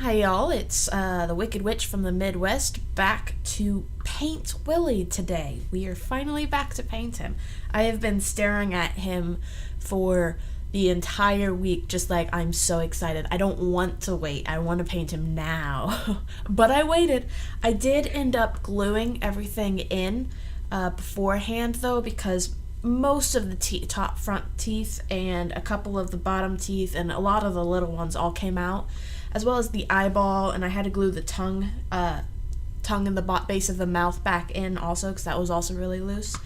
Hi y'all, it's the Wicked Witch from the Midwest back to paint Willie today. We are finally back to paint him. I have been staring at him for the entire week, just like I'm so excited. I don't want to wait. I want to paint him now. But I waited. I did end up gluing everything in beforehand though, because most of the top front teeth and a couple of the bottom teeth and a lot of the little ones all came out, as well as the eyeball, and I had to glue the tongue and the base of the mouth back in also because that was also really loose.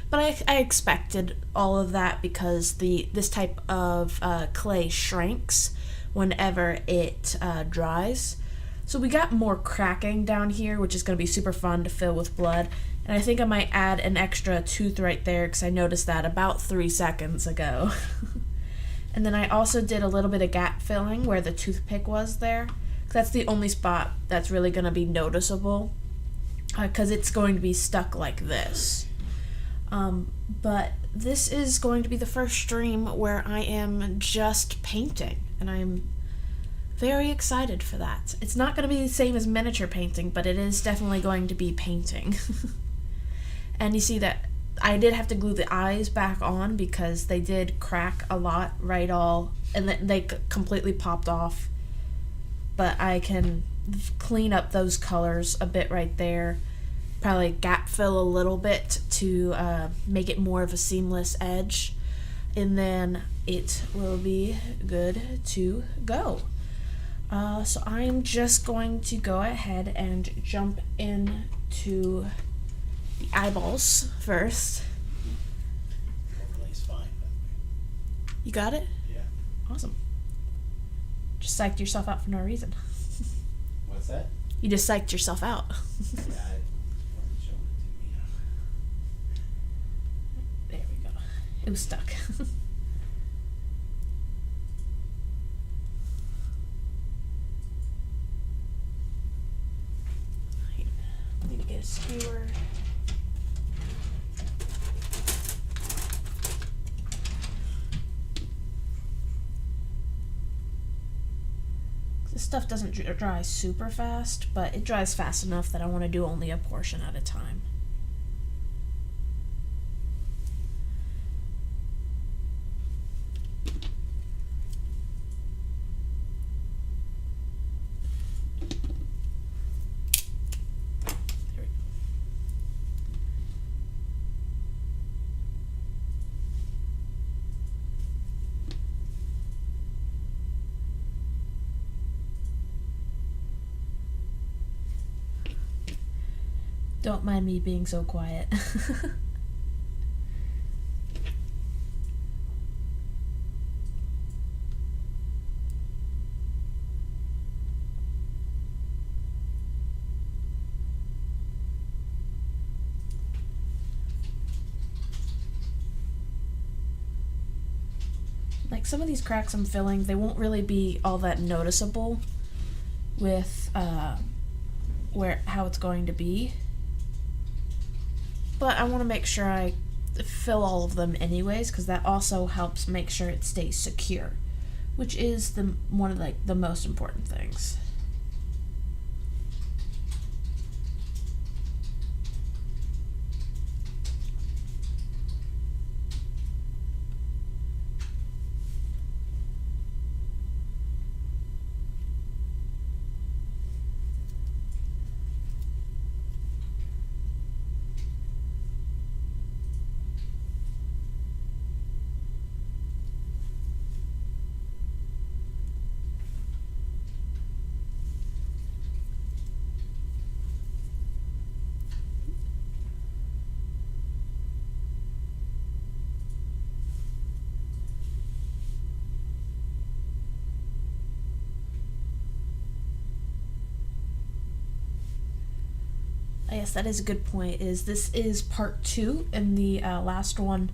But I expected all of that because this type of clay shrinks whenever it dries. So we got more cracking down here, which is going to be super fun to fill with blood. And I think I might add an extra tooth right there because I noticed that about 3 seconds ago. And then I also did a little bit of gap filling where the toothpick was there. That's the only spot that's really going to be noticeable because it's going to be stuck like this. But this is going to be the first stream where I am just painting, and I'm very excited for that. It's not going to be the same as miniature painting, but it is definitely going to be painting. And you see that I did have to glue the eyes back on because they did crack a lot and they completely popped off. But I can clean up those colors a bit right there. Probably gap fill a little bit to make it more of a seamless edge. And then it will be good to go. So I'm just going to go ahead and jump into the eyeballs first. Overlay's fine, by the way. You got it? Yeah. Awesome. Just psyched yourself out for no reason. What's that? You just psyched yourself out. Yeah, I wasn't showing it to me. There we go. It was stuck. Need to get a skewer. This stuff doesn't dry super fast, but it dries fast enough that I want to do only a portion at a time. Don't mind me being so quiet. Like some of these cracks I'm filling, they won't really be all that noticeable with how it's going to be. But I want to make sure I fill all of them anyways, because that also helps make sure it stays secure, which is one of the most important things. Yes, that is a good point. This is part 2, and the last one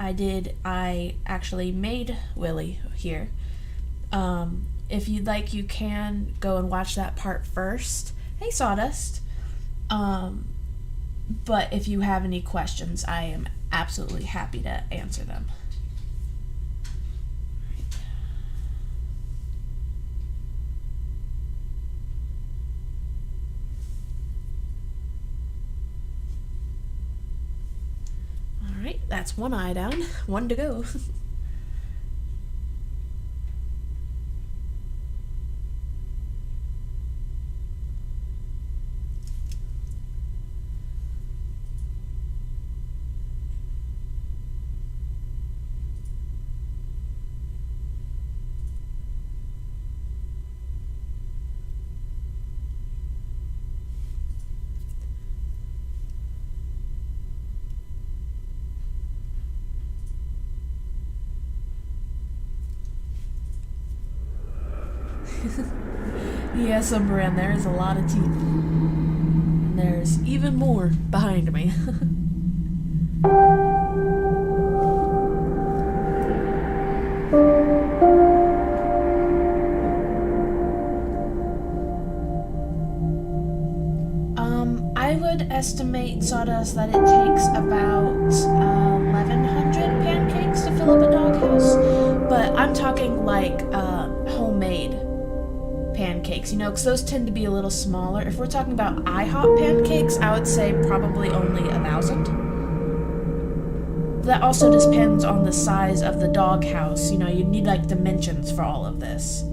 I actually made Willie here. If you'd like, you can go and watch that part first. Hey, Sawdust. But if you have any questions, I am absolutely happy to answer them. Alright, that's one eye down. One to go. Yes, Umbran, there is a lot of teeth. And there's even more behind me. I would estimate, Sawdust, that it takes about 1,100 pancakes to fill up a doghouse. But I'm talking like homemade pancakes, you know, because those tend to be a little smaller. If we're talking about IHOP pancakes, I would say probably only 1,000. That also depends on the size of the doghouse. You know, you need like dimensions for all of this.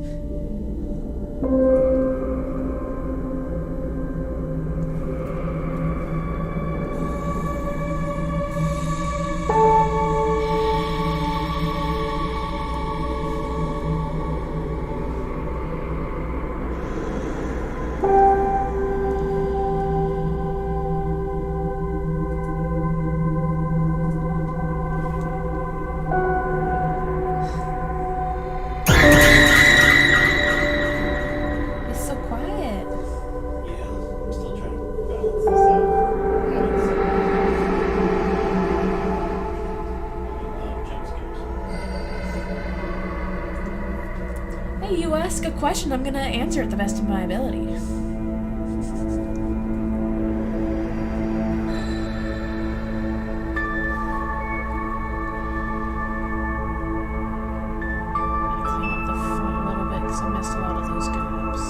You ask a question, I'm gonna answer it the best of my ability. Clean up the front a little bit because I missed a lot of those gaps.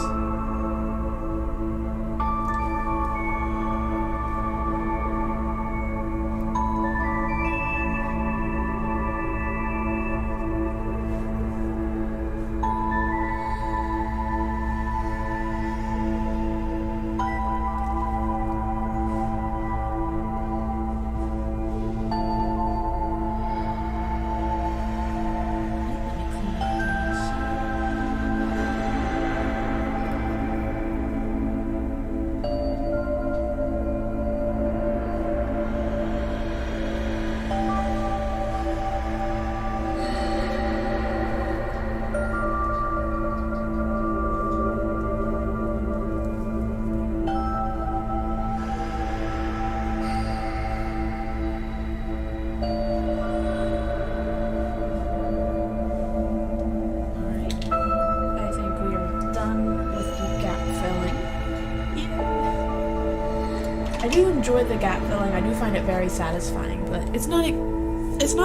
I do enjoy the gap filling. I do find it very satisfying, but it's not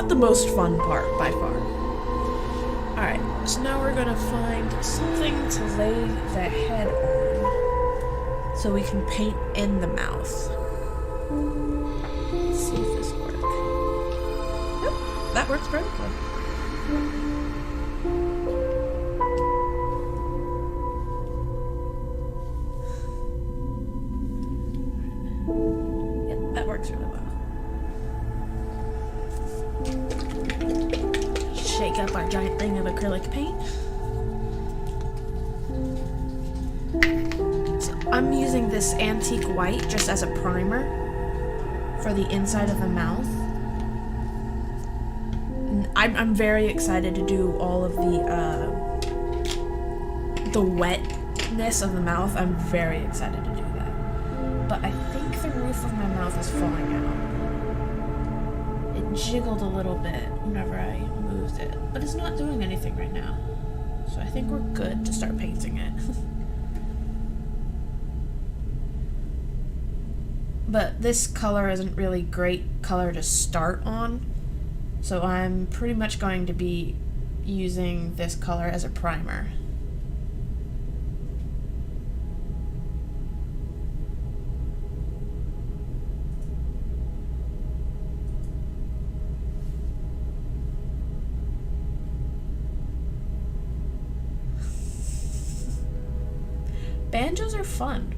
the most fun part by far. Alright, so now we're gonna find something to lay the head on so we can paint in the mouth. Let's see if this works. Yep, that works perfectly. Works really well. Shake up our giant thing of acrylic paint. So I'm using this antique white just as a primer for the inside of the mouth. And I'm very excited to do all of the wetness of the mouth. I'm very excited to do that. But I think the roof of my mouth is falling out. It jiggled a little bit whenever I moved it, but it's not doing anything right now. So I think we're good to start painting it. But this color isn't really great color to start on, so I'm pretty much going to be using this color as a primer. Banjos are fun.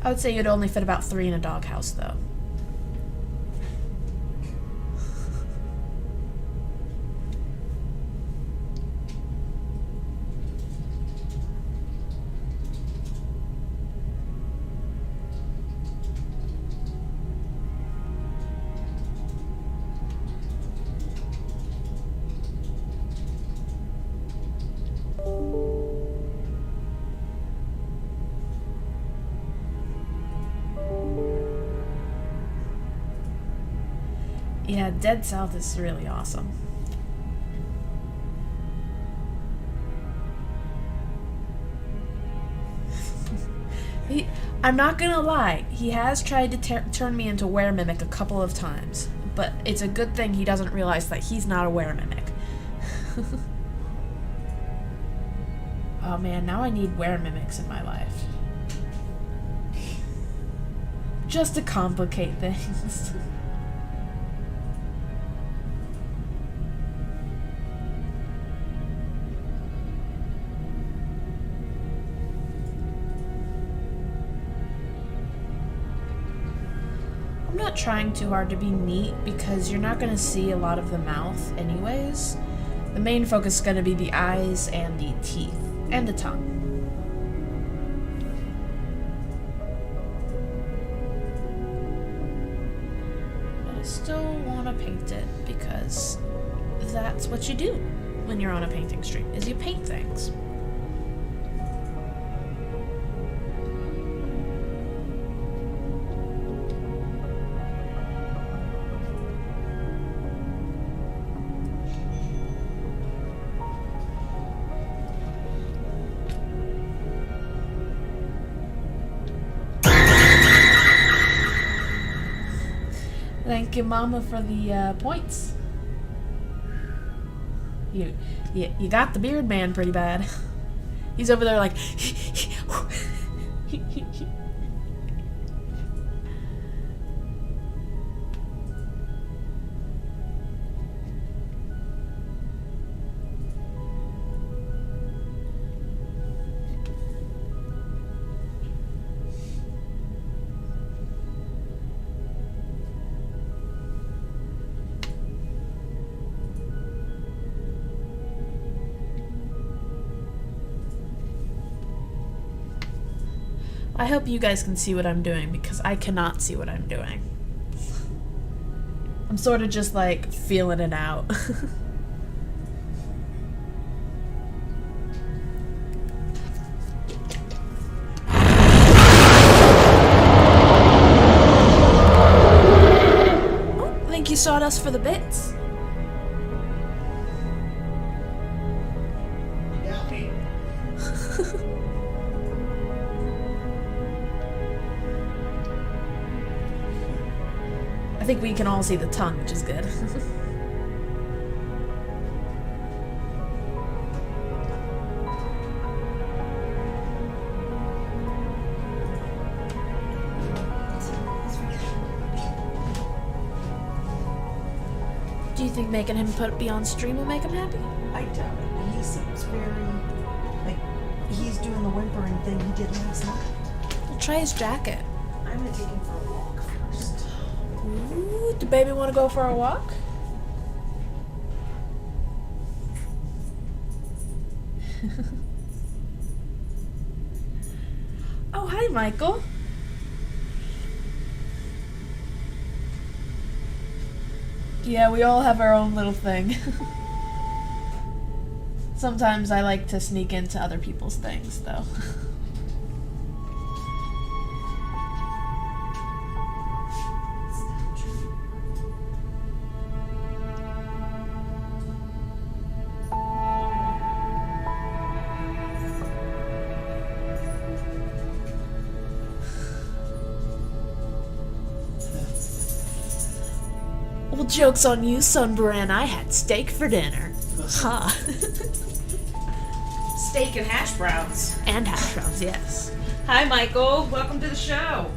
I would say you'd only fit about 3 in a doghouse, though. Yeah, Dead South is really awesome. I'm not gonna lie, he has tried to turn me into Weremimic a couple of times, but it's a good thing he doesn't realize that he's not a Weremimic. Oh man, now I need Weremimics in my life. Just to complicate things. I'm not trying too hard to be neat because you're not going to see a lot of the mouth anyways. The main focus is going to be the eyes and the teeth and the tongue. But I still want to paint it because that's what you do when you're on a painting stream, is you paint things. Thank you, Mama, for the points. You got the beard man pretty bad. He's over there like. I hope you guys can see what I'm doing because I cannot see what I'm doing. I'm sort of just like feeling it out. Oh, thank you, Sawdust, for the bits. You got me. I think we can all see the tongue, which is good. Do you think making him be on stream will make him happy? I doubt it. And he seems very, like, he's doing the whimpering thing he did last night. We'll try his jacket. I'm gonna take him for a walk first. Ooh, do baby want to go for a walk? Oh, hi, Michael. Yeah, we all have our own little thing. Sometimes I like to sneak into other people's things, though. Well, joke's on you, Sunbran. I had steak for dinner. Ha. Steak and hash browns. And hash browns, yes. Hi, Michael. Welcome to the show.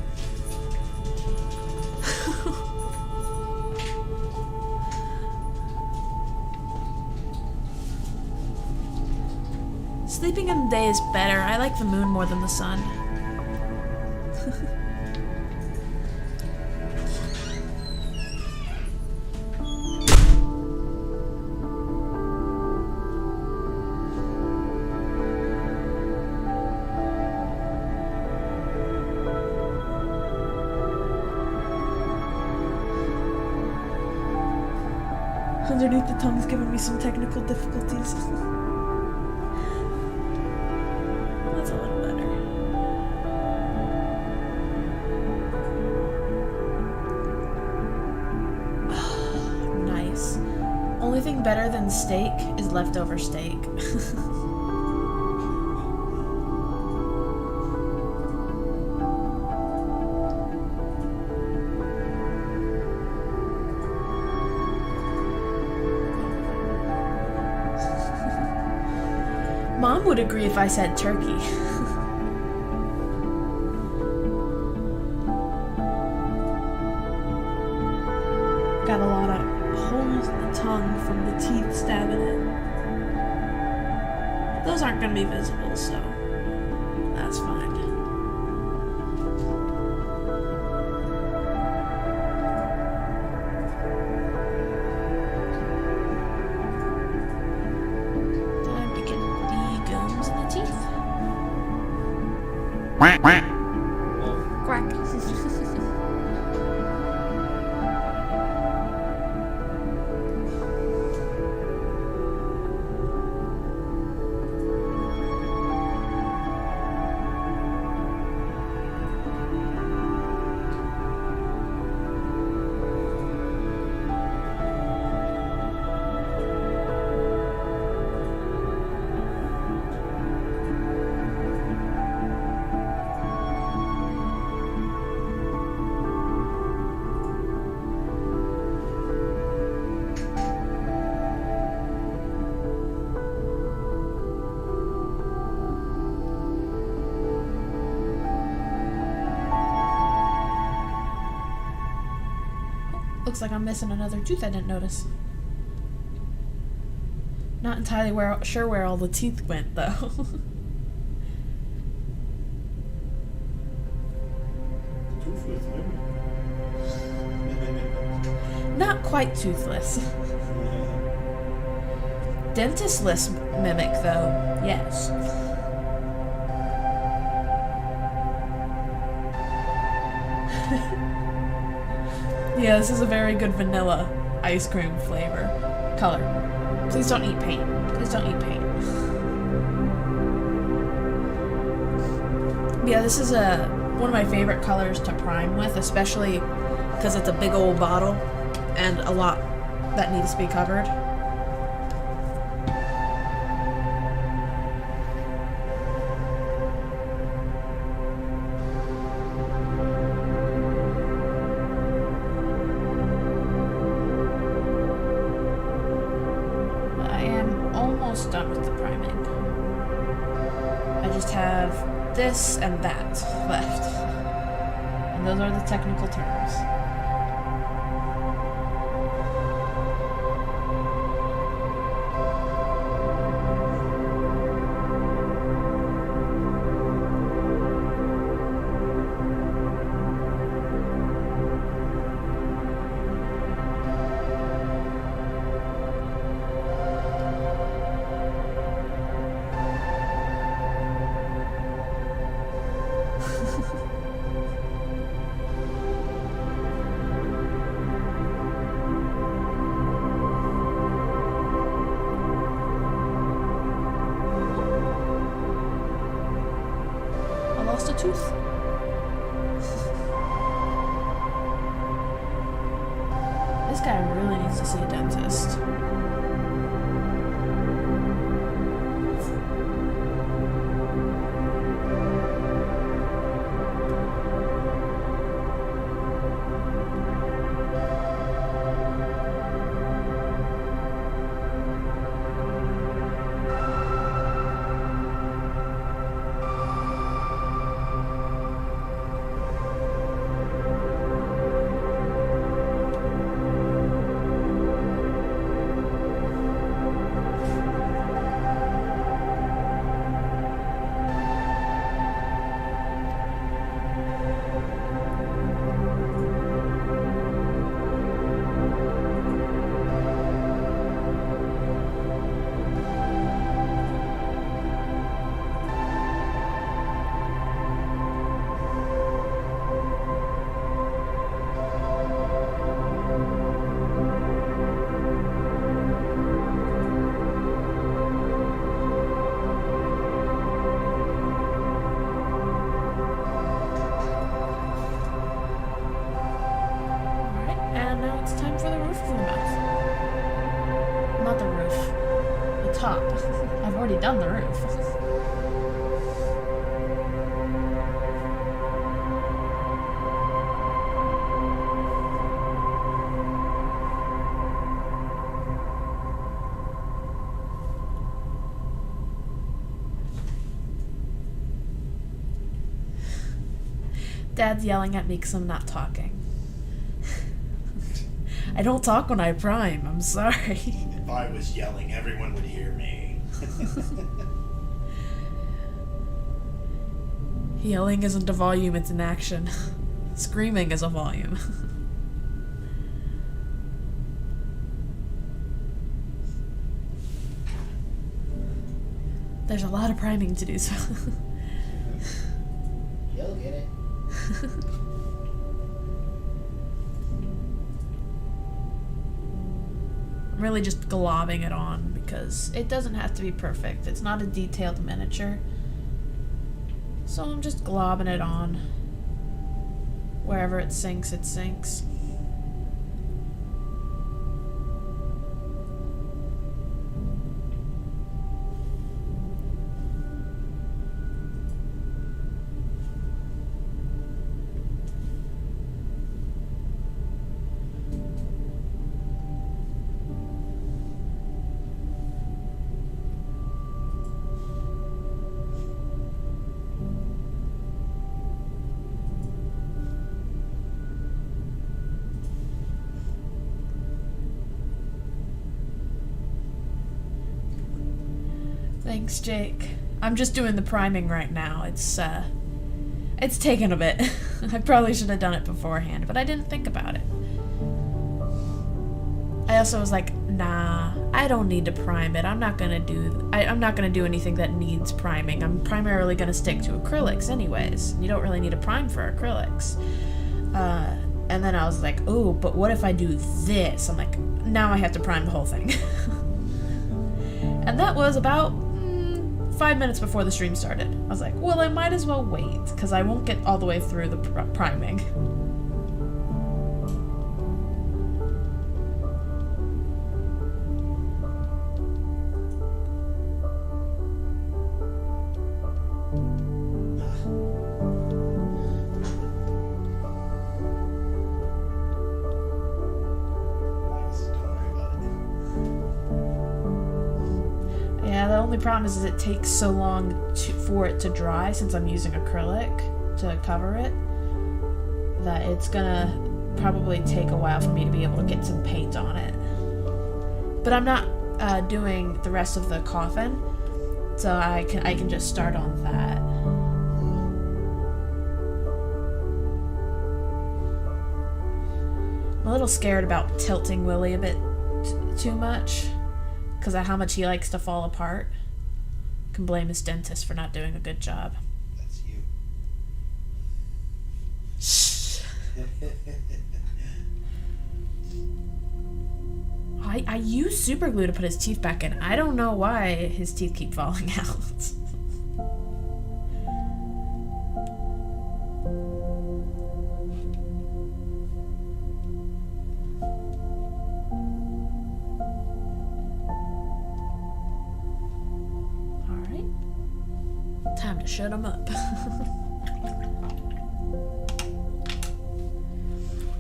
Sleeping in the day is better. I like the moon more than the sun. Underneath the tongue's giving me some technical difficulties. That's a little better. Nice. Only thing better than steak is leftover steak. Mom would agree if I said turkey. Got a lot of holes in the tongue from the teeth stabbing it. Those aren't going to be visible, so that's fine. Quack. Looks like I'm missing another tooth I didn't notice. Not entirely sure where all the teeth went, though. Toothless mimic. Not quite toothless. Dentistless mimic, though. Yes. Yeah, this is a very good vanilla ice cream flavor. Color. Please don't eat paint. Please don't eat paint. Yeah, this is one of my favorite colors to prime with, especially because it's a big old bottle and a lot that needs to be covered. Done with the priming. I just have this and that left. And those are the technical terms. Lost a tooth. This guy really needs to see a dentist. done the roof. Dad's yelling at me because I'm not talking. I don't talk when I prime, I'm sorry. If I was yelling, everyone would hear me. Yelling isn't a volume, it's an action. Screaming is a volume. There's a lot of priming to do, so. You'll get it. I'm really just globbing it on because it doesn't have to be perfect. It's not a detailed miniature. So I'm just globbing it on. Wherever it sinks, it sinks. Thanks, Jake. I'm just doing the priming right now. It's taken a bit. I probably should have done it beforehand, but I didn't think about it. I also was like, nah, I don't need to prime it. I'm not gonna do anything that needs priming. I'm primarily gonna stick to acrylics anyways. You don't really need a prime for acrylics. And then I was like, oh, but what if I do this? I'm like, now I have to prime the whole thing. And that was about 5 minutes before the stream started. I was like, well, I might as well wait, because I won't get all the way through the priming. Yeah, the only problem is it takes so long for it to dry, since I'm using acrylic to cover it, that it's gonna probably take a while for me to be able to get some paint on it. But I'm not doing the rest of the coffin, so I can just start on that. I'm a little scared about tilting Willie a bit too much, because of how much he likes to fall apart. Can blame his dentist for not doing a good job. That's you. Shh. I use super glue to put his teeth back in. I don't know why his teeth keep falling out. Time to shut him up.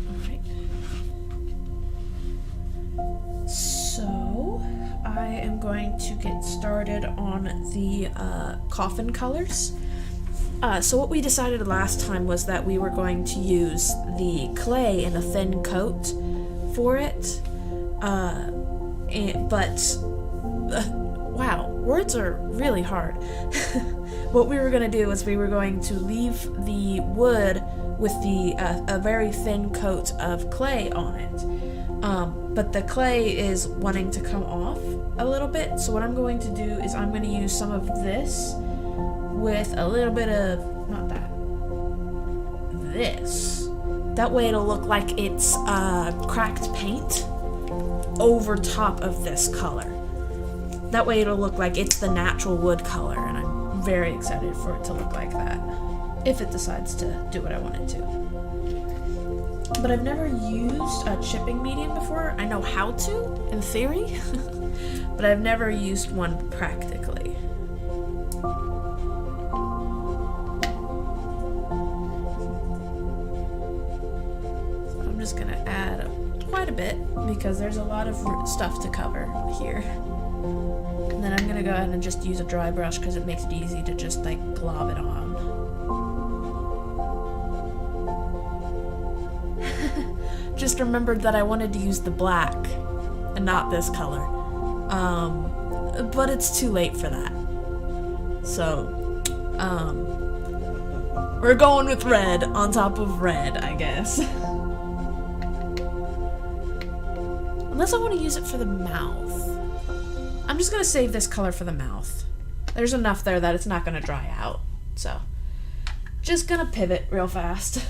Alright. So, I am going to get started on the coffin colors. So what we decided last time was that we were going to use the clay in a thin coat for it. Wow, words are really hard. What we were going to do is we were going to leave the wood with a very thin coat of clay on it. But the clay is wanting to come off a little bit, so what I'm going to do is I'm going to use some of this with a little bit of, not that, this. That way it'll look like it's cracked paint over top of this color. That way it'll look like it's the natural wood color, and I'm very excited for it to look like that, if it decides to do what I want it to. But I've never used a chipping medium before. I know how to, in theory, but I've never used one practically. just gonna add quite a bit because there's a lot of stuff to cover here. And then I'm gonna go ahead and just use a dry brush because it makes it easy to just like glob it on. Just remembered that I wanted to use the black and not this color. But it's too late for that. So, we're going with red on top of red, I guess. Unless I want to use it for the mouth. I'm just gonna save this color for the mouth. There's enough there that it's not gonna dry out. So, just gonna pivot real fast.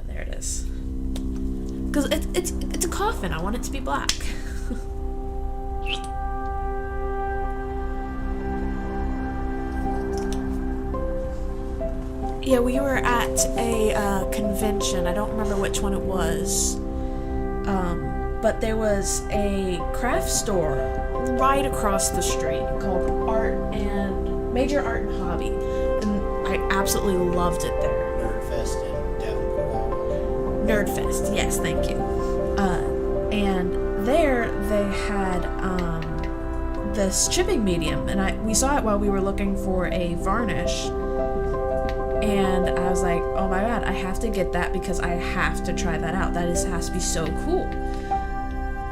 There it is. Because it's a coffin. I want it to be black. Yeah, we were at a convention. I don't remember which one it was. But there was a craft store right across the street called Major Art and Hobby. And I absolutely loved it there. Nerdfest in Devon. Nerdfest, yes, thank you. And there they had this chipping medium, and we saw it while we were looking for a varnish. And I was like, oh my god, I have to get that because I have to try that out. That has to be so cool.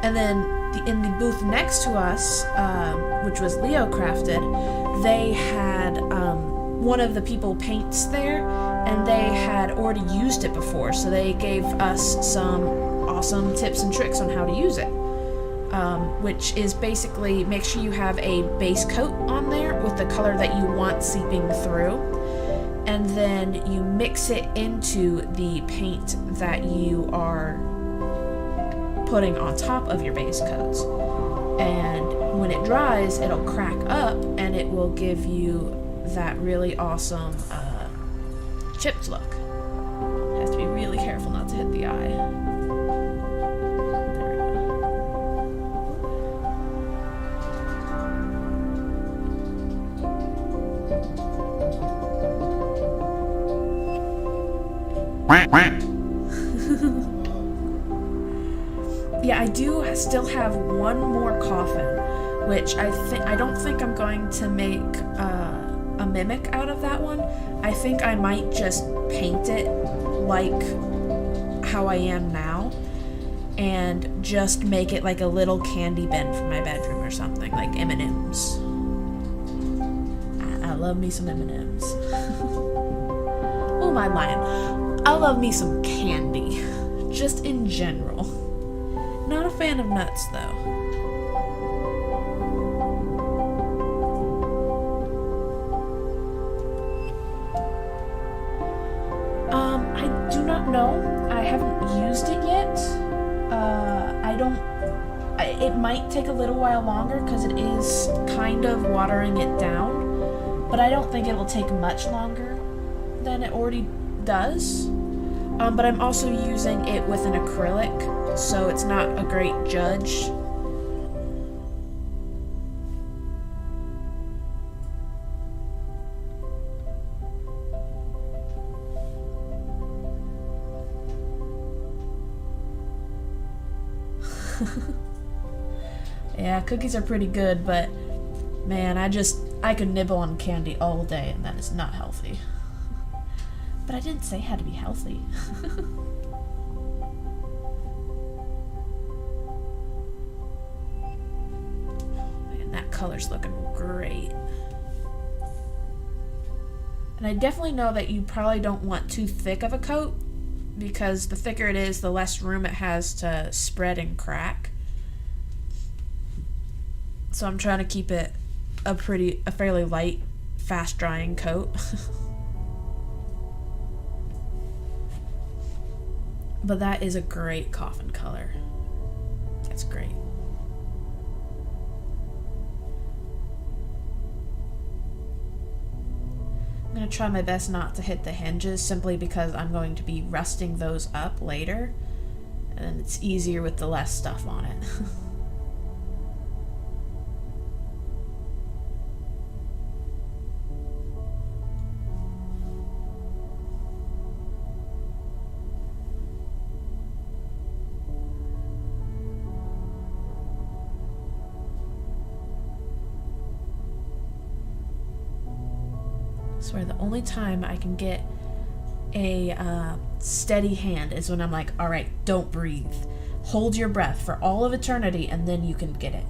And then in the booth next to us, which was Leo Crafted, they had one of the people paints there, and they had already used it before, so they gave us some awesome tips and tricks on how to use it. Which is basically make sure you have a base coat on there with the color that you want seeping through, and then you mix it into the paint that you are putting on top of your base coats. And when it dries, it'll crack up and it will give you that really awesome chipped look. Have to be really careful not to hit the eye. There we go. Yeah, I do still have one more coffin, which I don't think I'm going to make a mimic out of that one. I think I might just paint it like how I am now and just make it like a little candy bin for my bedroom or something, like M&Ms. I love me some M&Ms. Oh, I'm lying. I love me some candy, just in general. Not a fan of nuts, though. I do not know. I haven't used it yet. It might take a little while longer because it is kind of watering it down, but I don't think it will take much longer than it already does. But I'm also using it with an acrylic, so it's not a great judge. Yeah, cookies are pretty good, but man, I could nibble on candy all day, and that is not healthy. But I didn't say it had to be healthy. Man, that color's looking great. And I definitely know that you probably don't want too thick of a coat, because the thicker it is, the less room it has to spread and crack. So I'm trying to keep it a fairly light, fast drying coat. But that is a great coffin color. That's great. I'm going to try my best not to hit the hinges, simply because I'm going to be rusting those up later, and it's easier with the less stuff on it. I swear the only time I can get a steady hand is when I'm like, all right, don't breathe. Hold your breath for all of eternity, and then you can get it.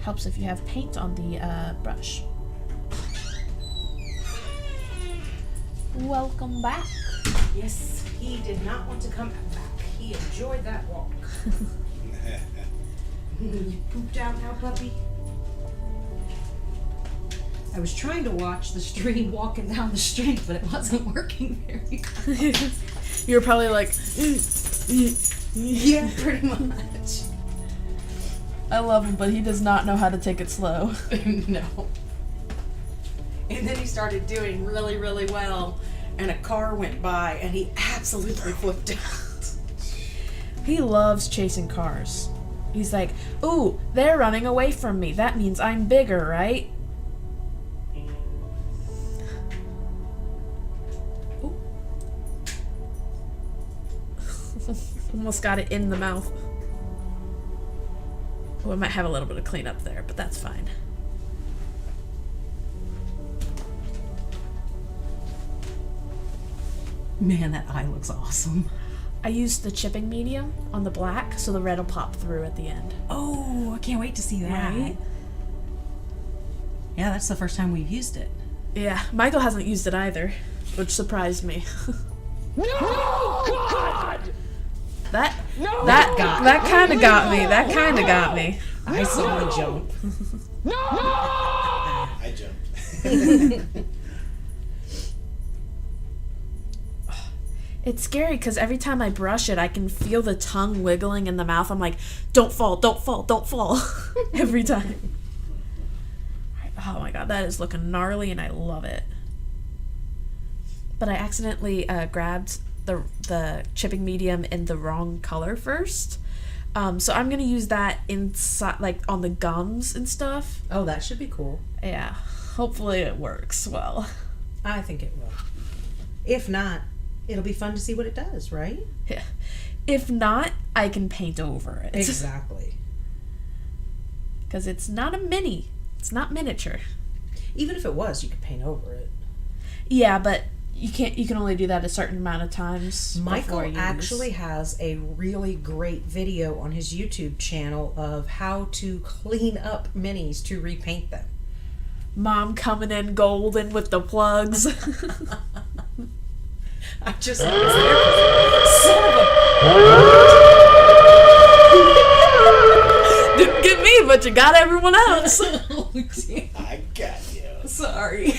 Helps if you have paint on the brush. Welcome back. Yes, he did not want to come back. He enjoyed that walk. You pooped out now, puppy? I was trying to watch the stream walking down the street, but it wasn't working very well. You're probably like, Yeah, pretty much. I love him, but he does not know how to take it slow. No. And then he started doing really, really well, and a car went by, and he absolutely flipped out. He loves chasing cars. He's like, ooh, they're running away from me. That means I'm bigger, right? Ooh. Almost got it in the mouth. Oh, I might have a little bit of cleanup there, but that's fine. Man, that eye looks awesome. I used the chipping medium on the black, so the red will pop through at the end. Oh, I can't wait to see that. Right? Yeah, that's the first time we've used it. Yeah, Michael hasn't used it either, which surprised me. No, God! That No! that kind of got me. That kind of got me. I saw the jump. No! I jumped. It's scary because every time I brush it, I can feel the tongue wiggling in the mouth. I'm like, don't fall, don't fall, don't fall. Every time. Oh my god, that is looking gnarly and I love it. But I accidentally grabbed the chipping medium in the wrong color first. So I'm going to use that inside, like on the gums and stuff. Oh, that should be cool. Yeah, hopefully it works well. I think it will. If not, it'll be fun to see what it does, right? Yeah. If not, I can paint over it. Exactly. Because it's not a mini. It's not miniature. Even if it was, you could paint over it. Yeah, but you can't. You can only do that a certain amount of times. Michael before you actually has a really great video on his YouTube channel of how to clean up minis to repaint them. Mom coming in golden with the plugs. I just was there. Son of a... Didn't get me, but you got everyone else. Oh, damn. I got you. Sorry.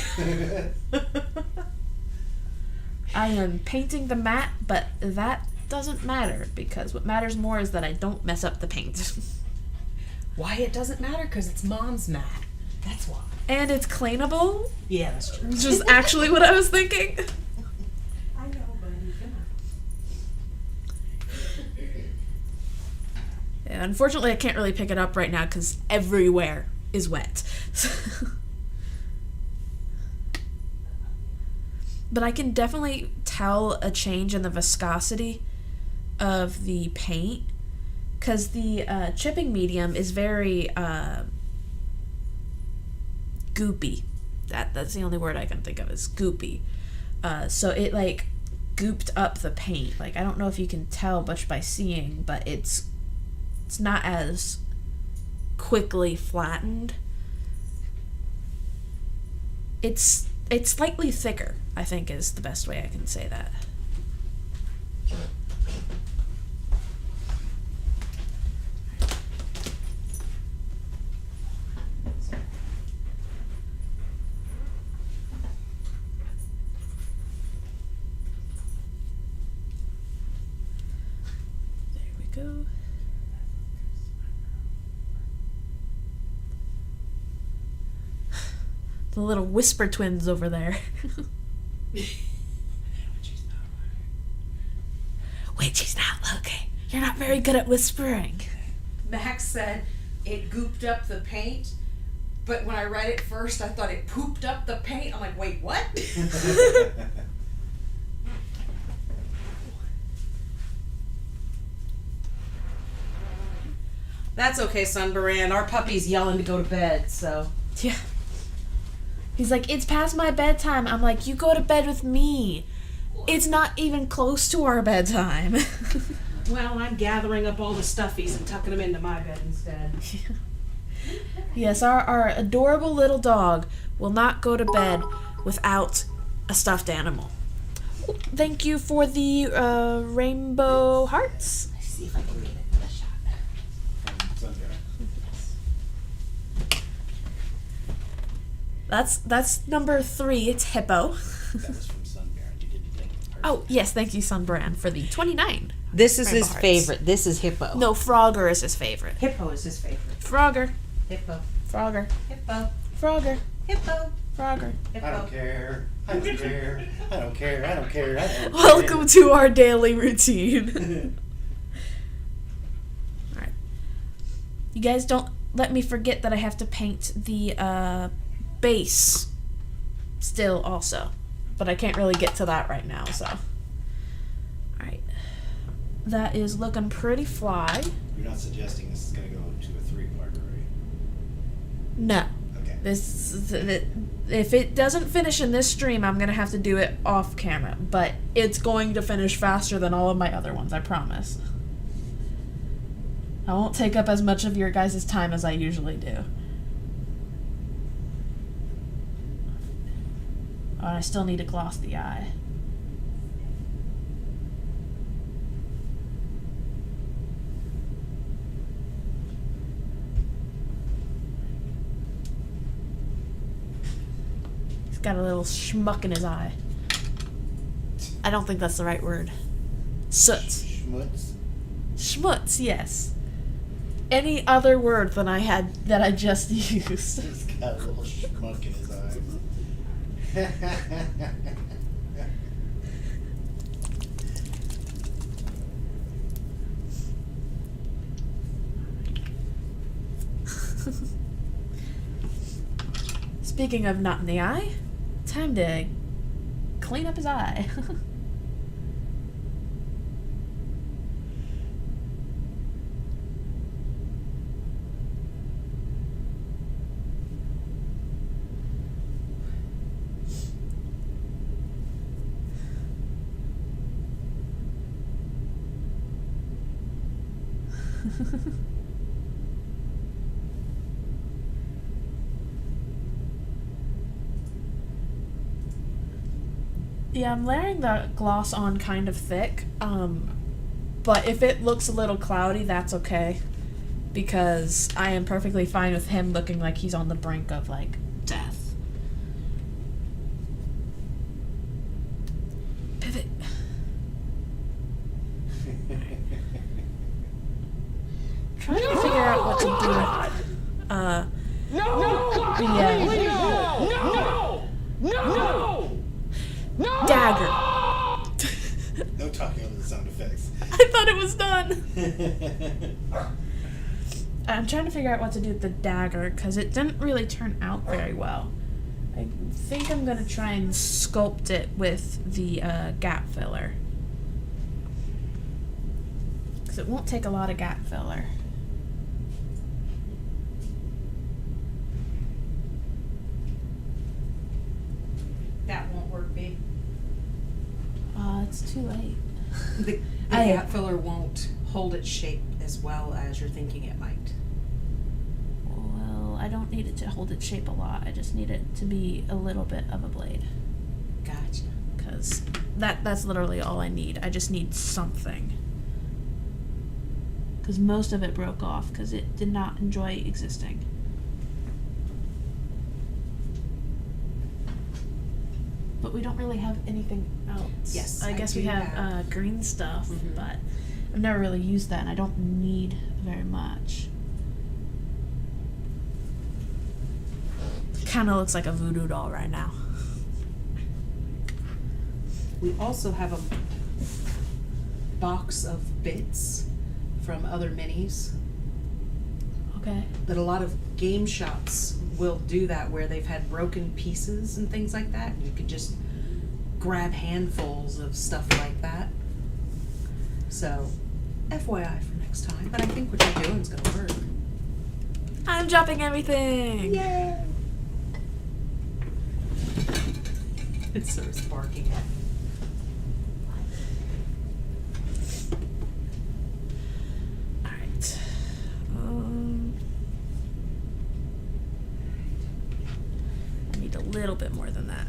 I am painting the mat, but that doesn't matter because what matters more is that I don't mess up the paint. Why it doesn't matter? Because it's Mom's mat. That's why. And it's cleanable, Yeah, that's true. which is actually what I was thinking. I know, buddy. Yeah, unfortunately, I can't really pick it up right now because everywhere is wet. But I can definitely tell a change in the viscosity of the paint because the chipping medium is very goopy. That's the only word I can think of is goopy. So it like gooped up the paint. Like I don't know if you can tell much by seeing, but it's not as quickly flattened. It's slightly thicker, I think is the best way I can say that. There we go. The little whisper twins over there. Wait, she's not looking. You're not very good at whispering. Max said it gooped up the paint, but when I read it first, I thought it pooped up the paint. I'm like, wait, what? That's okay, Sunbaran. Our puppy's yelling to go to bed, so Yeah. He's like, it's past my bedtime. I'm like, you go to bed with me. It's not even close to our bedtime. Well, I'm gathering up all the stuffies and tucking them into my bed instead. Yes, our adorable little dog will not go to bed without a stuffed animal. Thank you for the rainbow hearts. Let's see if I can get it in a shot. From Sunbearer. That's number 3. It's Hippo. That was from Sunbearer. You didn't think of the Oh, yes, thank you, Sunbrand, for the 29. This is Rainbow his hearts. favorite. This is Hippo. No, Frogger is his favorite. Hippo is his favorite. Frogger. Hippo. Frogger. Hippo. Frogger. Hippo. Frogger. Hippo. I don't care. I don't care. I don't care. I don't care. I don't care. Welcome to our daily routine. Alright. You guys don't let me forget that I have to paint the base still also. But I can't really get to that right now, so. Alright. That is looking pretty fly. You're not suggesting this is going to go to a 3-parter, right? No. Okay. If it doesn't finish in this stream, I'm gonna have to do it off camera. But it's going to finish faster than all of my other ones, I promise. I won't take up as much of your guys' time as I usually do. Oh, and I still need to gloss the eye. He's got a little schmuck in his eye. I don't think that's the right word. Soot. Schmutz. Schmutz, yes. Any other word than that I just used. He's got a little schmuck in his eye. Speaking of not in the eye, time to clean up his eye. Yeah, I'm layering the gloss on kind of thick, but if it looks a little cloudy, that's okay, because I am perfectly fine with him looking like he's on the brink of, like, death. Pivot. Trying to figure out what to do with, No! the, No! dagger. No talking over the sound effects. I thought it was done. I'm trying to figure out what to do with the dagger, because it didn't really turn out very well. I think I'm going to try and sculpt it with the gap filler. Because it won't take a lot of gap filler. That won't work, babe. It's too late. The gap filler won't hold its shape as well as you're thinking it might. Well, I don't need it to hold its shape a lot. I just need it to be a little bit of a blade. Gotcha. Because that's literally all I need. I just need something. Because most of it broke off because it did not enjoy existing. But we don't really have anything else. Yes, I I guess do we have have- green stuff, Mhm. but I've never really used that, and I don't need very much. Kind of looks like a voodoo doll right now. We also have a box of bits from other minis Okay. that a lot of game shops will do that, where they've had broken pieces and things like that. You could just grab handfuls of stuff like that. So, FYI for next time. But I think what you're doing is going to work. I'm dropping everything. Yay! It starts barking at. Alright. I need a little bit more than that.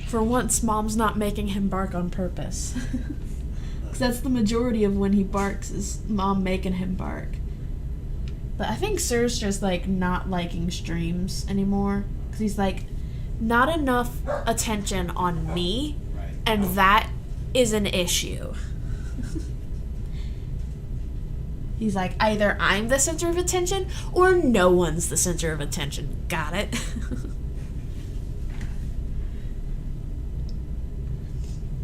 For once, Mom's not making him bark on purpose. Because that's the majority of when he barks, is Mom making him bark. But I think Sir's just, like, not liking streams anymore. Because he's like, not enough attention on me, Right. and that is an issue. He's like, either I'm the center of attention, or no one's the center of attention. Got it?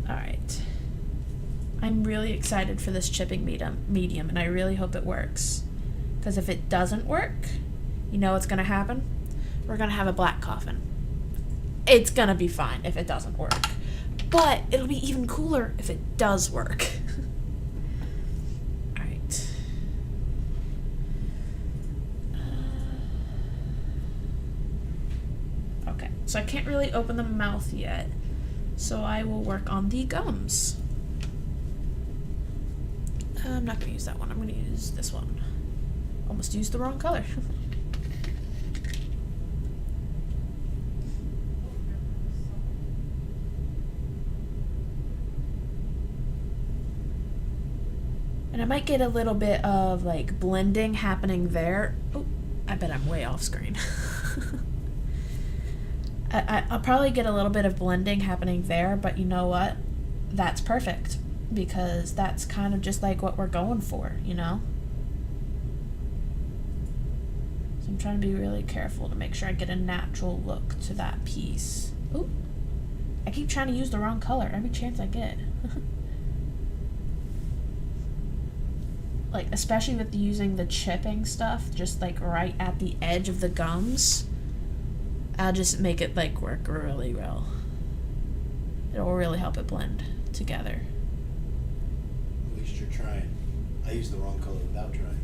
Alright. I'm really excited for this chipping medium, and I really hope it works. Because if it doesn't work, you know what's going to happen? We're going to have a black coffin. It's going to be fine if it doesn't work. But it'll be even cooler if it does work. Alright. Okay, so I can't really open the mouth yet. So I will work on the gums. I'm not going to use that one. I'm going to use this one. Almost used the wrong color. And I might get a little bit of like blending happening there. Oh, I bet I'm way off screen. I'll probably get a little bit of blending happening there, but you know what? That's perfect, because that's kind of just like what we're going for, you know? So I'm trying to be really careful to make sure I get a natural look to that piece. Ooh, I keep trying to use the wrong color every chance I get. Like, especially with using the chipping stuff, just like right at the edge of the gums. I'll just make it like work really well. It'll really help it blend together. At least you're trying. I used the wrong color without trying.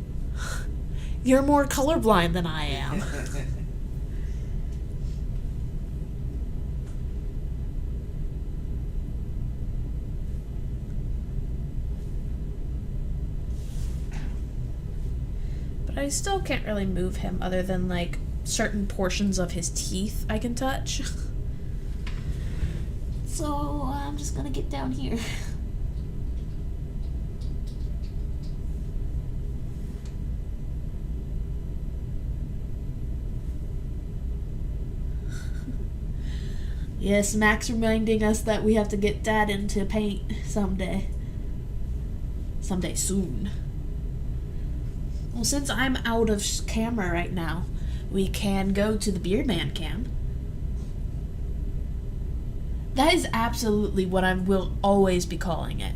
You're more colorblind than I am. But I still can't really move him other than like certain portions of his teeth I can touch. So I'm just gonna get down here. Yes, Max reminding us that we have to get Dad into paint someday. Someday soon. Well, since I'm out of camera right now, we can go to the Beard Man cam. That is absolutely what I will always be calling it.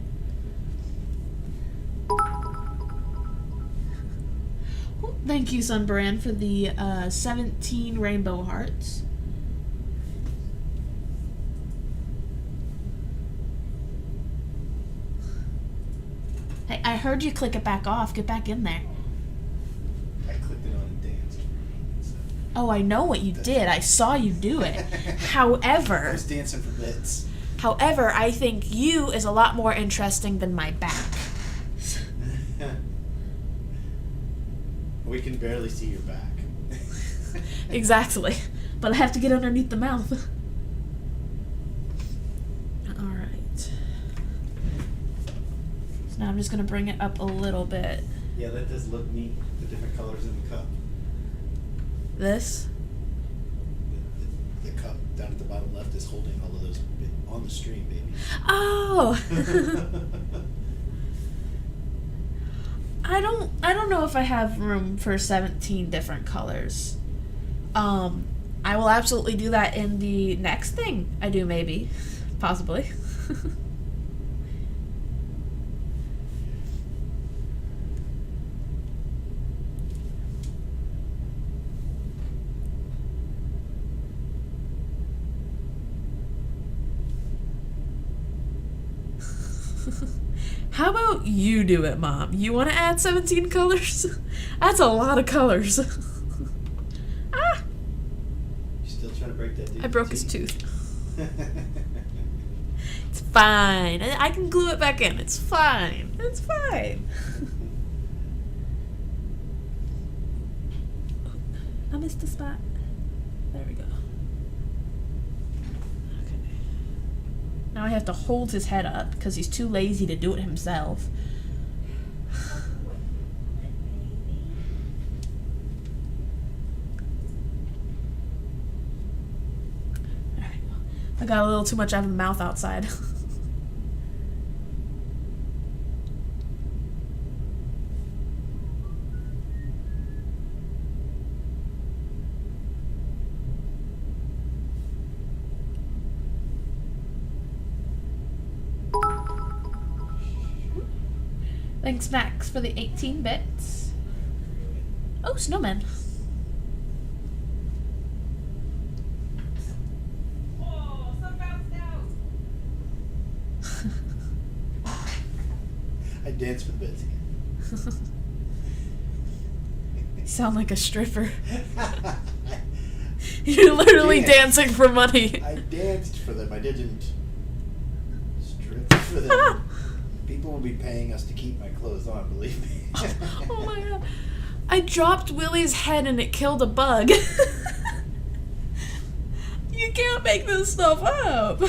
Well, thank you, Sunbrand, for the 17 rainbow hearts. Hey, I heard you click it back off. Get back in there. I clicked it on dance. So. Oh, I know what you did. I saw you do it. I However, was dancing for bits. I think you is a lot more interesting than my back. We can barely see your back. Exactly. But I have to get underneath the mouth. Alright. So now I'm just going to bring it up a little bit. Yeah, that does look neat. The different colors in the cup. This. The cup down at the bottom left is holding all of those on the stream, baby. Oh! I don't know if I have room for 17 different colors. I will absolutely do that in the next thing I do, maybe. Possibly. How about you do it, Mom? You want to add 17 colors? That's a lot of colors. Ah! You still trying to break that dude? I broke his tooth. It's fine. I can glue it back in. It's fine. It's fine. I missed a spot. There we go. Okay. Now I have to hold his head up because he's too lazy to do it himself. There we go. I got a little too much out of the mouth outside. Thanks, Max, for the 18 bits. Oh, snowman. Oh, some bounced out. I danced for the bits again. You sound like a stripper. You're literally Dance. dancing for money. I danced for them. I didn't strip for them. People will be paying us to keep my clothes on, believe me. Oh my god. I dropped Willie's head and it killed a bug. You can't make this stuff up.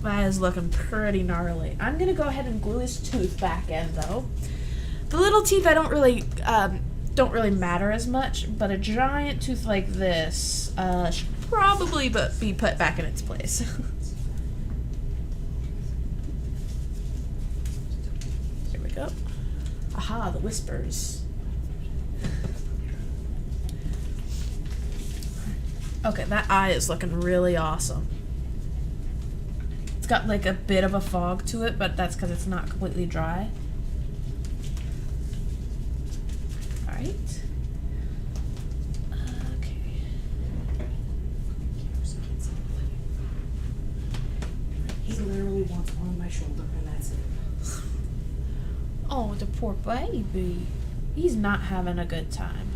That is looking pretty gnarly. I'm gonna go ahead and glue his tooth back in, though. The little teeth I don't really matter as much, but a giant tooth like this should probably be put back in its place. Here we go. Aha, the whispers. Okay, that eye is looking really awesome. It's got like a bit of a fog to it, but that's because it's not completely dry. Alright. Okay. He literally wants on my shoulder, and that's it. Oh, the poor baby. He's not having a good time.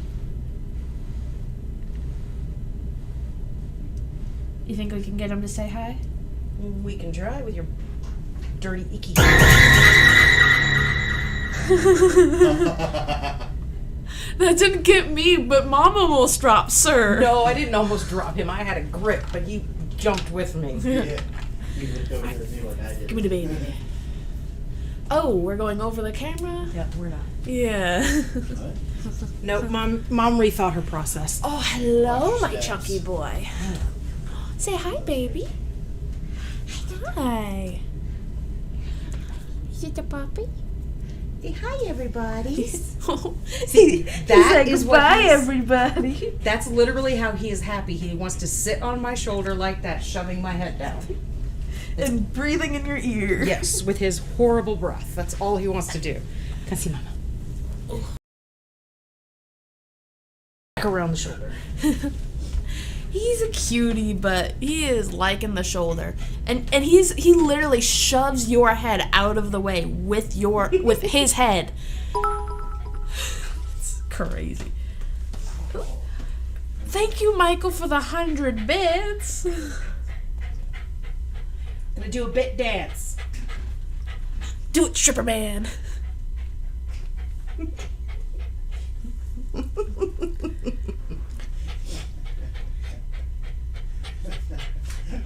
You think we can get him to say hi? We can try with your dirty, icky. That didn't get me, but Mom almost dropped Sir. No, I didn't almost drop him. I had a grip, but you jumped with me. Yeah. You looked over there at me like I did. Give me the baby. Oh, we're going over the camera? Yep, we're not. Yeah. What? Nope, Mom rethought her process. Oh, hello, Watch my that. chunky boy. Say hi, baby. Hi. Is it the puppy? Say hi, everybody. Oh, See, that is what goodbye, he's- everybody. That's literally how he is happy. He wants to sit on my shoulder like that, shoving my head down. And breathing in your ear. Yes, with his horrible breath. That's all he wants to do. Can I see Mama? Back around the shoulder. He's a cutie, but he is liking the shoulder, and he literally shoves your head out of the way with his head. It's crazy. Thank you, Michael, for the 100 bits. Gonna do a bit dance. Do it, stripper man.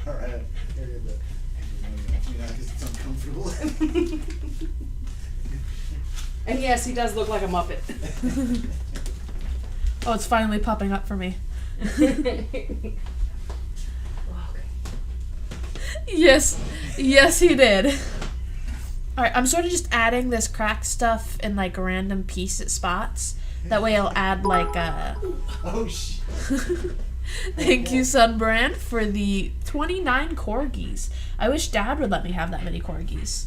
All right. Here you go. Because it's uncomfortable. And yes, he does look like a Muppet. Oh, it's finally popping up for me. Yes, he did. Alright, I'm sort of just adding this cracked stuff in like random piece spots. That way I'll add like Oh, shit. Thank you, Sunbrand, for the 29 corgis. I wish Dad would let me have that many corgis.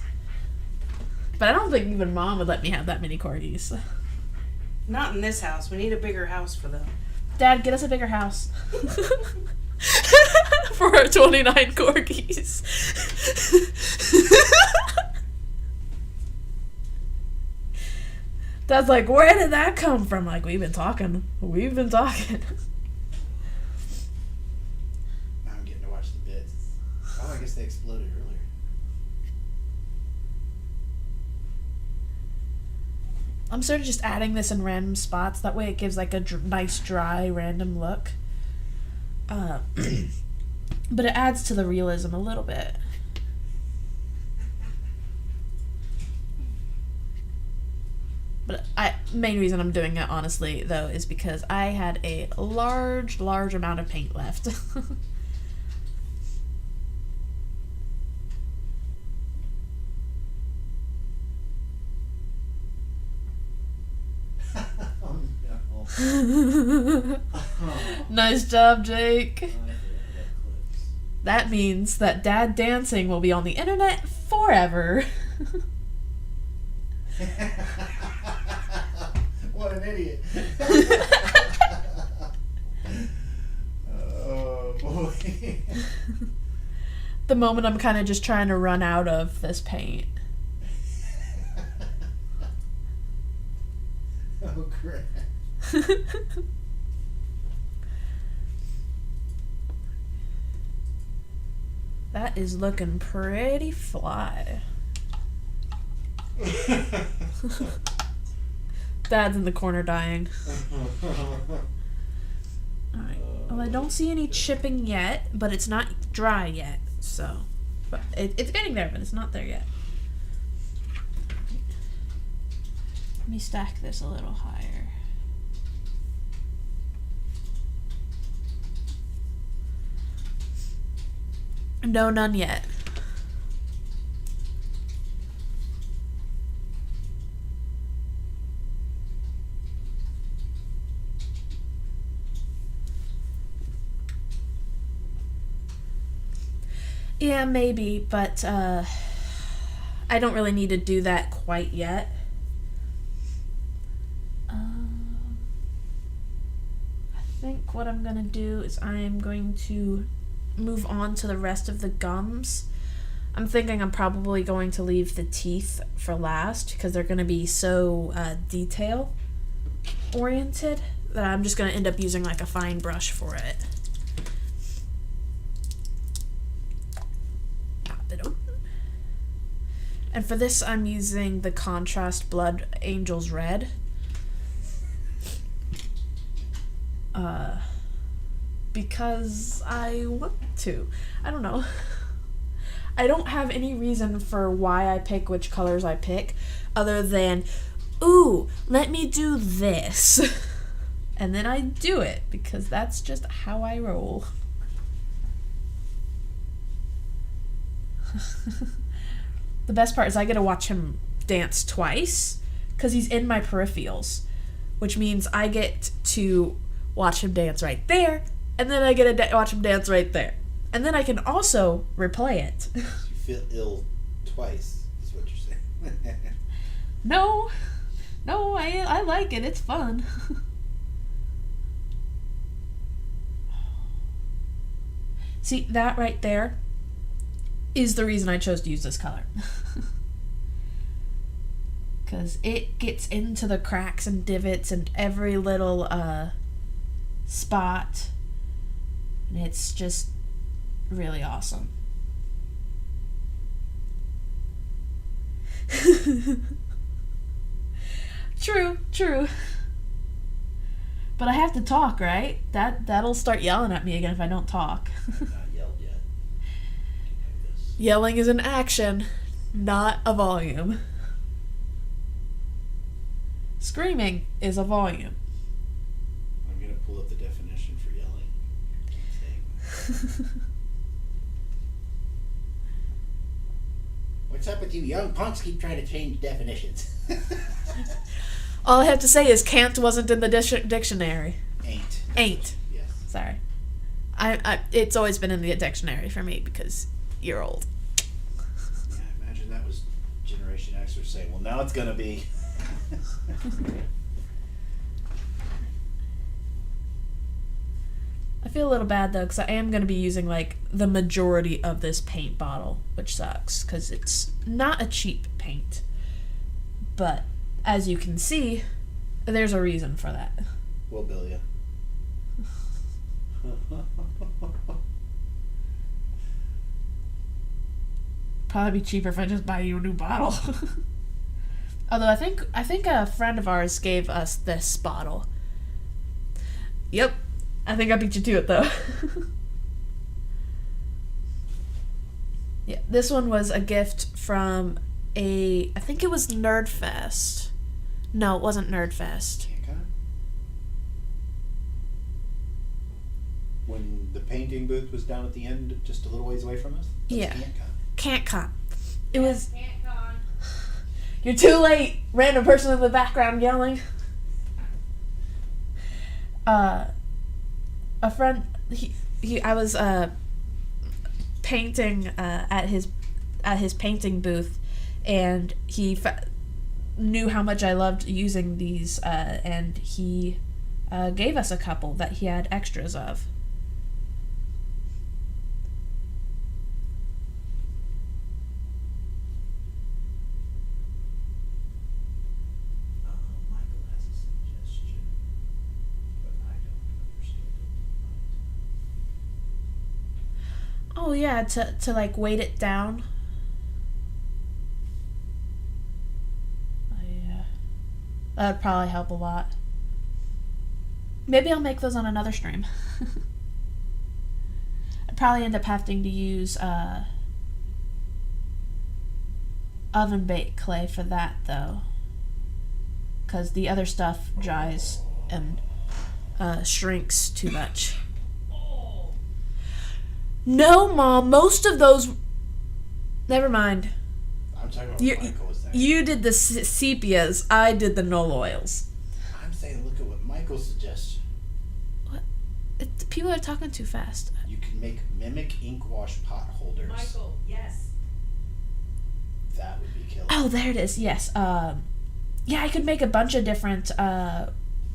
But I don't think even Mom would let me have that many corgis. Not in this house. We need a bigger house for them. Dad, get us a bigger house. For our 29 corgis. Dad's like, where did that come from? Like, we've been talking. Now I'm getting to watch the bits. Oh, I guess they exploded earlier. I'm sort of just adding this in random spots. That way it gives like a nice, dry, random look. But it adds to the realism a little bit. But main reason I'm doing it, honestly, though, is because I had a large amount of paint left. Oh, no. Nice job, Jake. I have clips. That means that Dad dancing will be on the internet forever. What an idiot. Oh, boy. The moment I'm kind of just trying to run out of this paint. Oh, crap. That is looking pretty fly. Dad's in the corner dying. Alright. Well, I don't see any chipping yet, but it's not dry yet, so. But it's getting there, but it's not there yet. Let me stack this a little higher. No, none yet. Yeah, maybe, but I don't really need to do that quite yet. I think what I'm gonna do is I am going to move on to the rest of the gums. I'm thinking I'm probably going to leave the teeth for last because they're gonna be so detail oriented that I'm just gonna end up using like a fine brush for it. And for this, I'm using the Contrast Blood Angels Red. Because I want to. I don't know. I don't have any reason for why I pick which colors I pick, other than, ooh, let me do this. And then I do it, because that's just how I roll. The best part is I get to watch him dance twice because he's in my peripherals, which means I get to watch him dance right there, and then I get to watch him dance right there. And then I can also replay it. You feel ill twice, is what you're saying. No, I like it. It's fun. See, that right there is the reason I chose to use this color. Because it gets into the cracks and divots and every little spot. And it's just really awesome. True. But I have to talk, right? That'll start yelling at me again if I don't talk. Not yelled yet. Like this. Yelling is an action, not a volume. Screaming is a volume. I'm going to pull up the definition for yelling. What's up with you young punks keep trying to change definitions? All I have to say is can't wasn't in the dictionary. Ain't. Ain't. Yes. Sorry. It's always been in the dictionary for me because you're old. Yeah, I imagine that was Generation X or say, well, now it's gonna be. I feel a little bad though because I am going to be using like the majority of this paint bottle, which sucks because it's not a cheap paint. But as you can see, there's a reason for that. We'll bill you. Probably be cheaper if I just buy you a new bottle. Although I think a friend of ours gave us this bottle. Yep. I think I beat you to it though. Yeah, this one was a gift from I think it was Nerdfest. No, it wasn't Nerdfest. Can't cut. When the painting booth was down at the end, just a little ways away from us? That was Yeah. Can't cut. Can't con. It was. Can't con. You're too late. Random person in the background yelling. A friend. I was painting at his painting booth, and he knew how much I loved using these, and he gave us a couple that he had extras of. Michael has a suggestion, but I don't understand it. Oh yeah, to like weight it down. That would probably help a lot. Maybe I'll make those on another stream. I'd probably end up having to use oven baked clay for that though, because the other stuff dries and shrinks too much. No, Mom, most of those. Never mind. I'm talking about what Michael was saying. You did the sepias. I did the Knoll oils. I'm saying, look at what Michael suggests. What? People are talking too fast. You can make mimic ink wash pot holders. Michael, yes. That would be killer. Oh, there it is. Yes. Yeah, I could make a bunch of different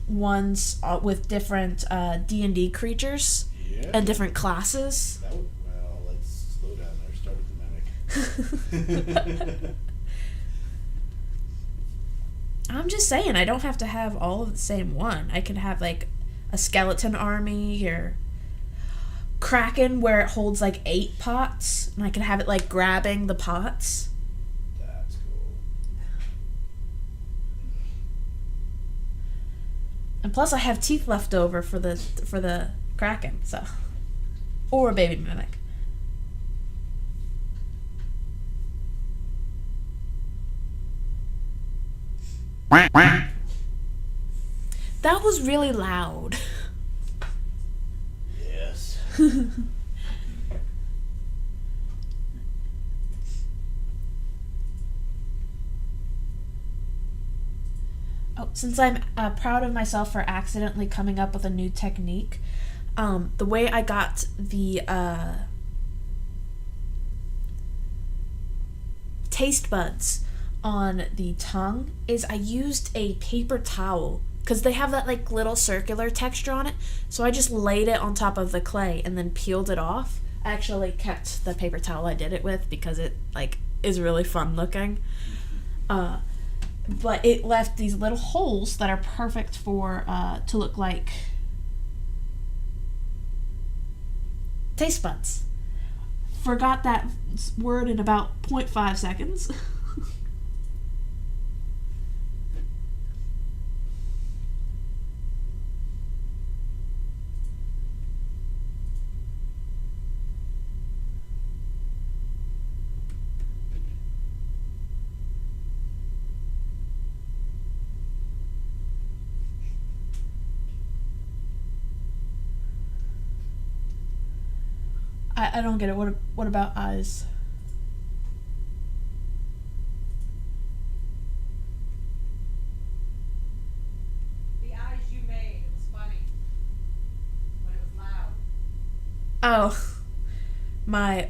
ones with different D&D creatures Yeah. and different classes. That would, well, let's slow down there. Start with the mimic. I'm just saying, I don't have to have all of the same one. I could have like a skeleton army or Kraken where it holds like 8 pots, and I could have it like grabbing the pots. That's cool. And plus, I have teeth left over for the Kraken, so, or a baby mimic. That was really loud. Yes. Oh, since I'm proud of myself for accidentally coming up with a new technique, the way I got the taste buds on the tongue is I used a paper towel because they have that like little circular texture on it. So I just laid it on top of the clay and then peeled it off. I actually kept the paper towel I did it with because it like is really fun looking. But it left these little holes that are perfect for to look like taste buds. Forgot that word in about 0.5 seconds. I don't get it. What about eyes? The eyes you made, it was funny. When it was loud. Oh.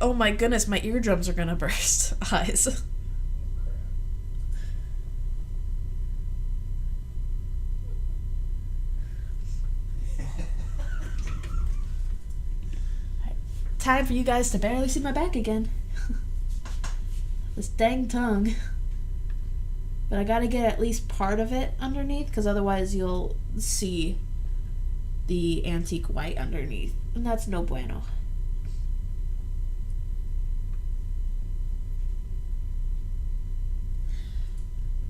Oh my goodness, my eardrums are gonna burst. Eyes. Time for you guys to barely see my back again. This dang tongue. But I gotta get at least part of it underneath, because otherwise you'll see the antique white underneath. And that's no bueno.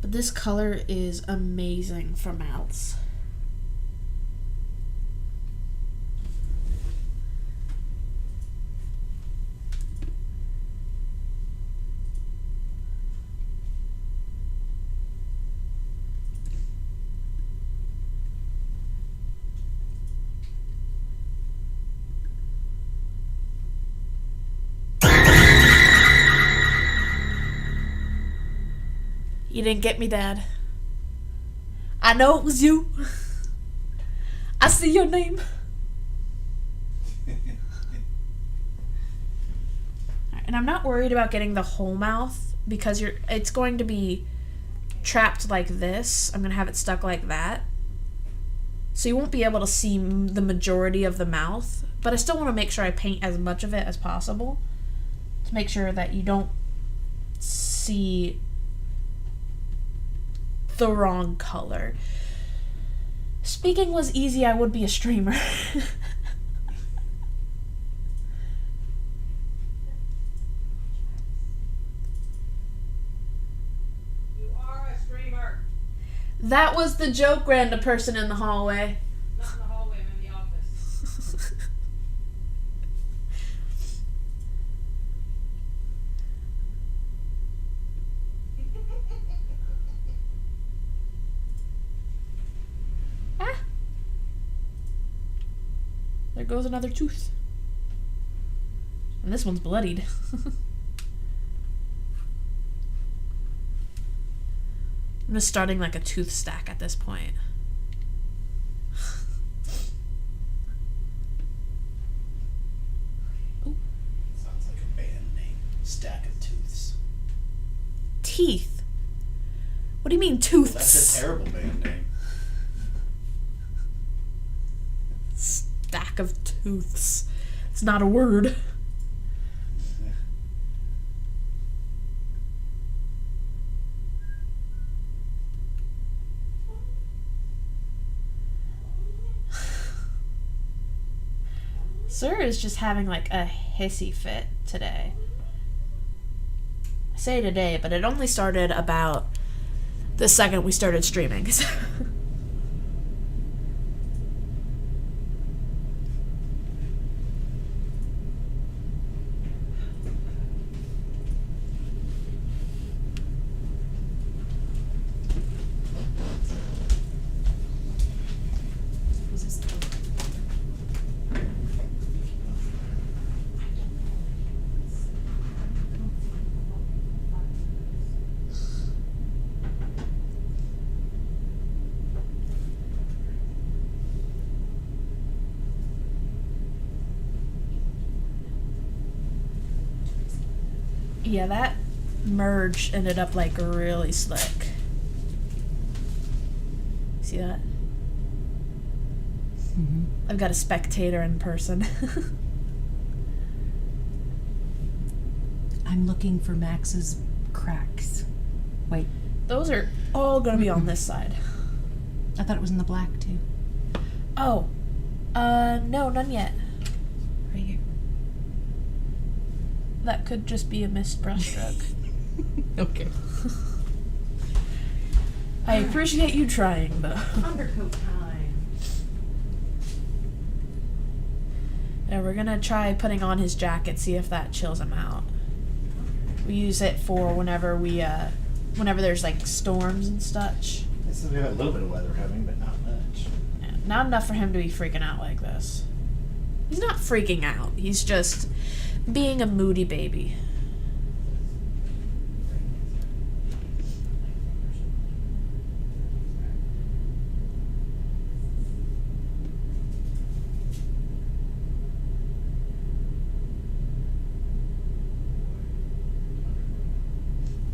But this color is amazing for mouths. You didn't get me, Dad. I know it was you. I see your name. And I'm not worried about getting the whole mouth because it's going to be trapped like this. I'm going to have it stuck like that. So you won't be able to see the majority of the mouth, but I still want to make sure I paint as much of it as possible to make sure that you don't see the wrong color. Speaking was easy, I would be a streamer. You are a streamer. That was the joke, random person in the hallway. Not in the hallway, I'm in the office. Ah! There goes another tooth. And this one's bloodied. I'm just starting like a tooth stack at this point. Sounds like a band name. Stack of Tooths. Teeth. What do you mean tooths? That's a terrible band name. Stack of tooths. It's not a word. Sir is just having like a hissy fit today. I say today, but it only started about the second we started streaming. Was this the Yeah, that merge ended up like really slick. See that? Mm-hmm. I've got a spectator in person. I'm looking for Max's cracks. Wait, Those are all gonna be on this side. I thought it was in the black too. Oh, no, none yet. Right here. That could just be a missed brushstroke. Okay. I appreciate you trying, though. undercoat time? Yeah, we're gonna try putting on his jacket, see if that chills him out. We use it for whenever there's like storms and such. So we have a little bit of weather coming, but not much. Yeah, not enough for him to be freaking out like this. He's not freaking out. He's just being a moody baby.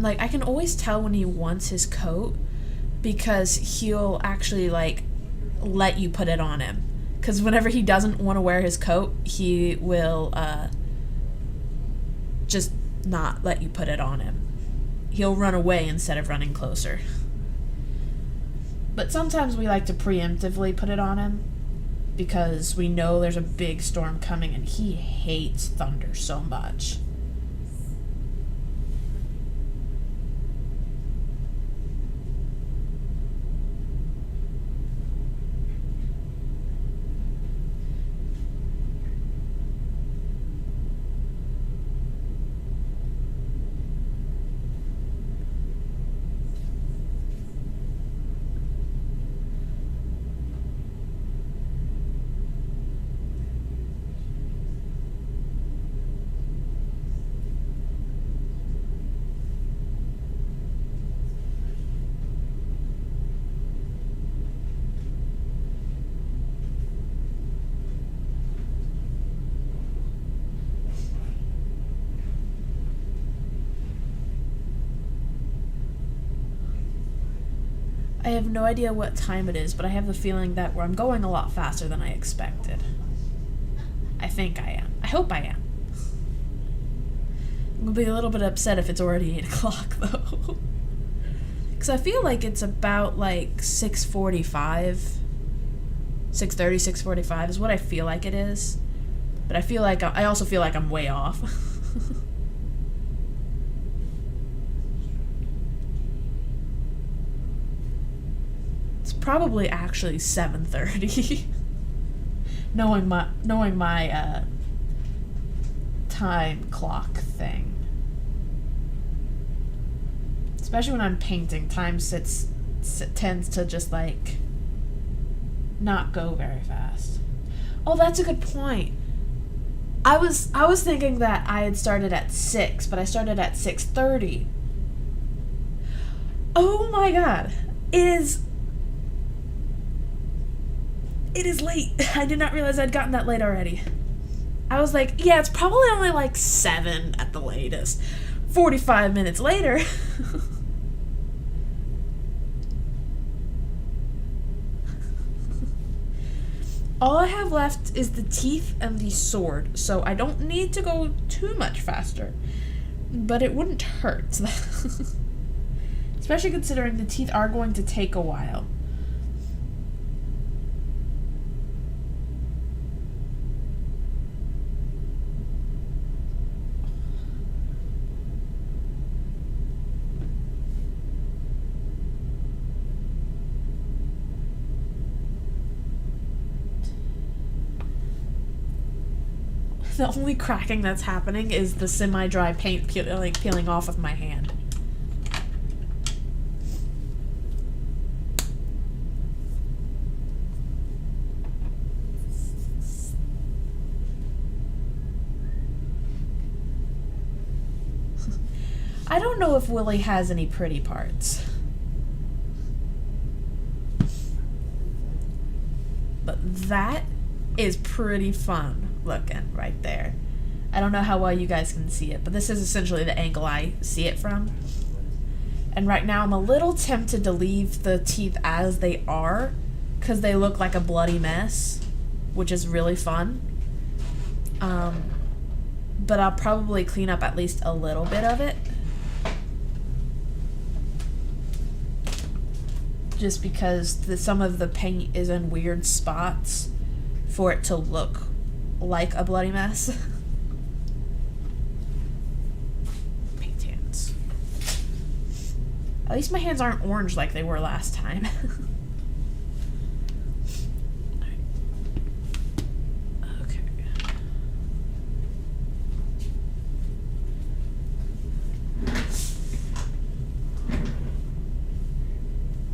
like, I can always tell when he wants his coat because he'll actually, like, let you put it on him. Because whenever he doesn't want to wear his coat, he will just not let you put it on him. He'll run away instead of running closer. But sometimes we like to preemptively put it on him because we know there's a big storm coming and he hates thunder so much. I have no idea what time it is, but I have the feeling that I'm going a lot faster than I expected. I think I am. I hope I am. I'm gonna be a little bit upset if it's already 8 o'clock, though. Because I feel like it's about, like, 6:45. 6:30, 6:45 is what I feel like it is. But I also feel like I'm way off. Probably actually 7:30. knowing my time clock thing. Especially when I'm painting, time tends to just like not go very fast. Oh, that's a good point. I was thinking that I had started at 6, but I started at 6:30. Oh my god. It is late. I did not realize I'd gotten that late already. I was like, yeah, it's probably only like 7 at the latest. 45 minutes later. All I have left is the teeth and the sword, so I don't need to go too much faster. But it wouldn't hurt. Especially considering the teeth are going to take a while. The only cracking that's happening is the semi-dry paint peeling off of my hand. I don't know if Willie has any pretty parts. But that is pretty fun looking right there. I don't know how well you guys can see it, but this is essentially the angle I see it from. And right now I'm a little tempted to leave the teeth as they are because they look like a bloody mess, which is really fun. But I'll probably clean up at least a little bit of it. Just because some of the paint is in weird spots for it to look like a bloody mess. Paint hands. At least my hands aren't orange like they were last time. Okay.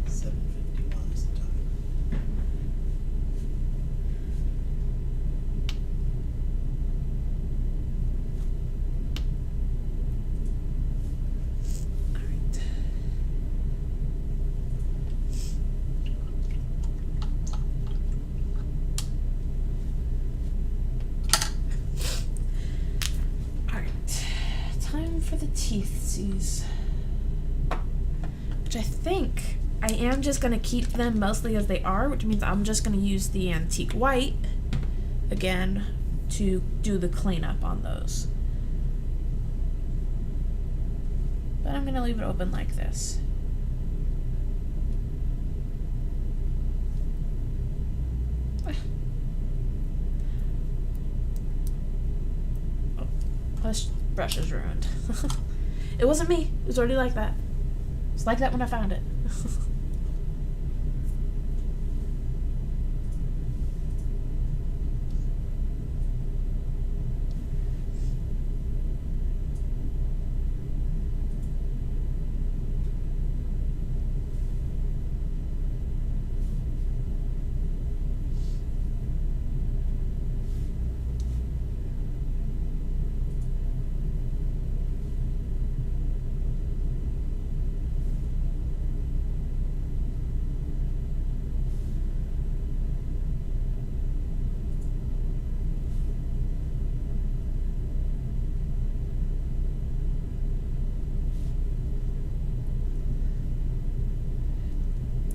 7:51 is the time. For the teethsies. which I think I am just going to keep them mostly as they are, which means I'm just going to use the antique white again to do the cleanup on those. But I'm going to leave it open like this. Oh, this brush is ruined. It wasn't me. It was already like that. It's like that when I found it.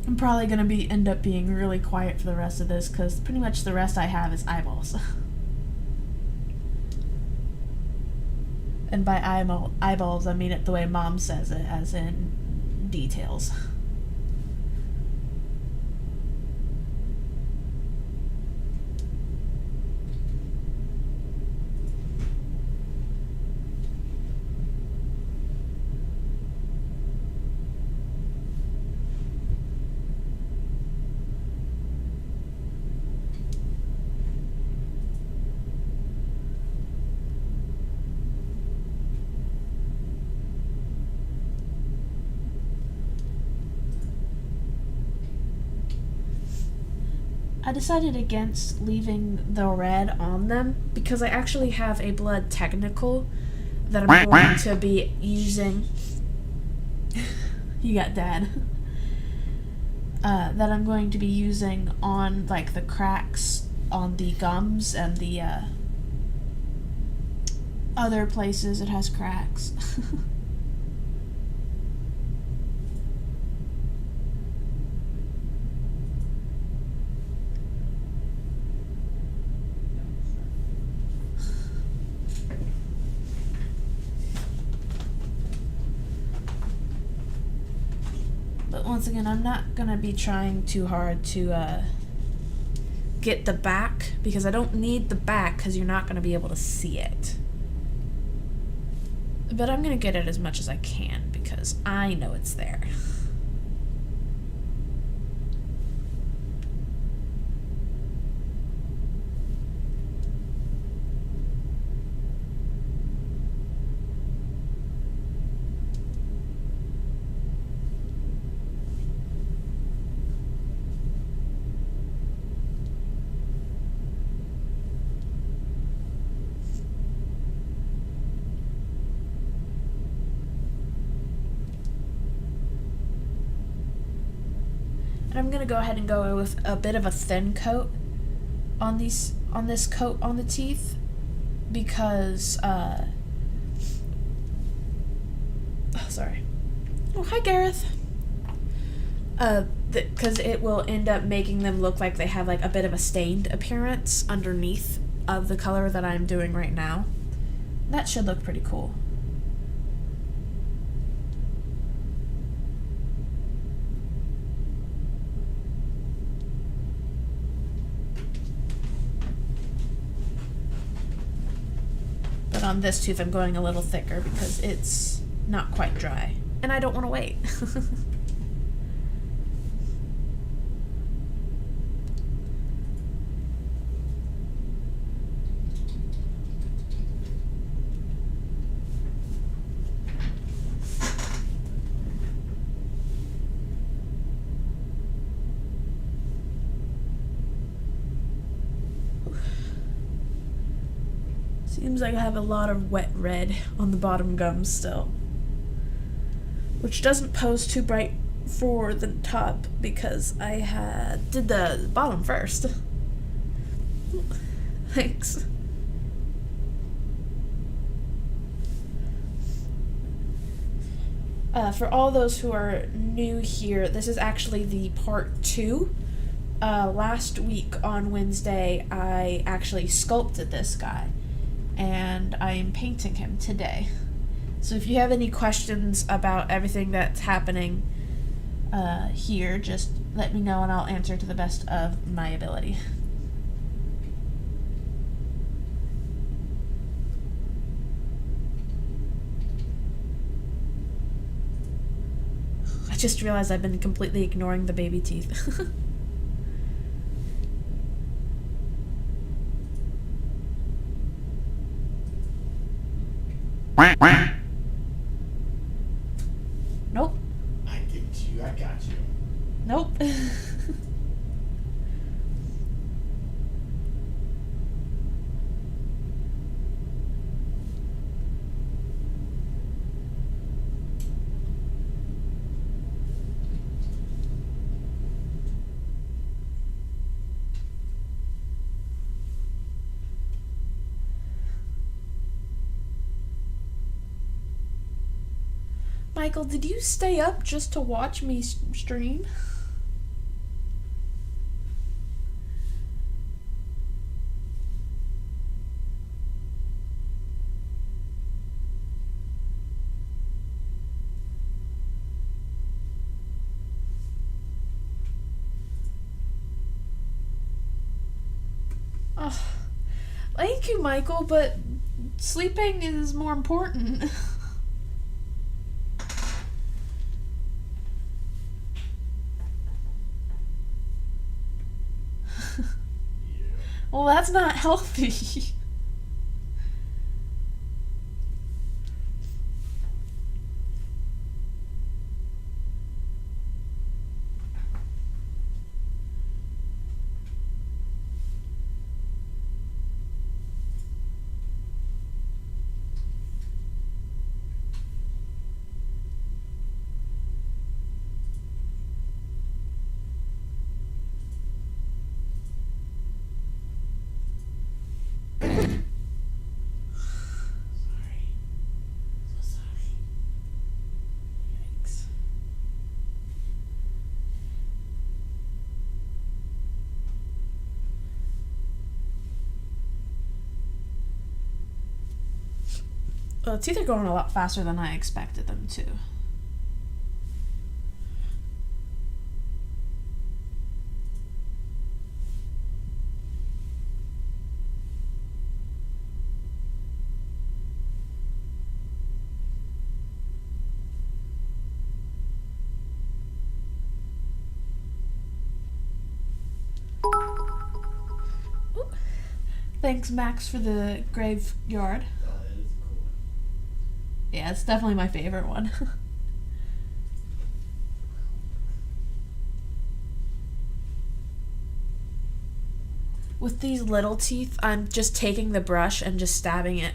I'm probably gonna end up being really quiet for the rest of this because pretty much the rest I have is eyeballs. And by eyeballs, I mean it the way Mom says it, as in details. I decided against leaving the red on them because I actually have a blood technical that I'm going to be using. You got Dad. That I'm going to be using on like the cracks on the gums and the other places it has cracks. But once again, I'm not gonna be trying too hard to get the back because I don't need the back because you're not gonna be able to see it. But I'm gonna get it as much as I can because I know it's there. And I'm gonna go ahead and go with a bit of a thin coat on this coat on the teeth because sorry. Oh, hi Gareth. Because it will end up making them look like they have like a bit of a stained appearance underneath of the color that I'm doing right now. That should look pretty cool. On this tooth I'm going a little thicker because it's not quite dry and I don't want to wait. Seems like I have a lot of wet red on the bottom gums still. Which doesn't pose too bright for the top because I did the bottom first. Thanks. For all those who are new here, this is actually the part 2. Last week on Wednesday, I actually sculpted this guy, and I am painting him today. So if you have any questions about everything that's happening here, just let me know and I'll answer to the best of my ability. I just realized I've been completely ignoring the baby teeth. Nope. I give it to you. I got you. Nope. Michael, did you stay up just to watch me stream? Oh, thank you, Michael, but sleeping is more important. Well, that's not healthy. Well, teeth are going a lot faster than I expected them to. Ooh. Thanks, Max, for the graveyard. Oh, that is cool. Yeah, it's definitely my favorite one. With these little teeth, I'm just taking the brush and just stabbing it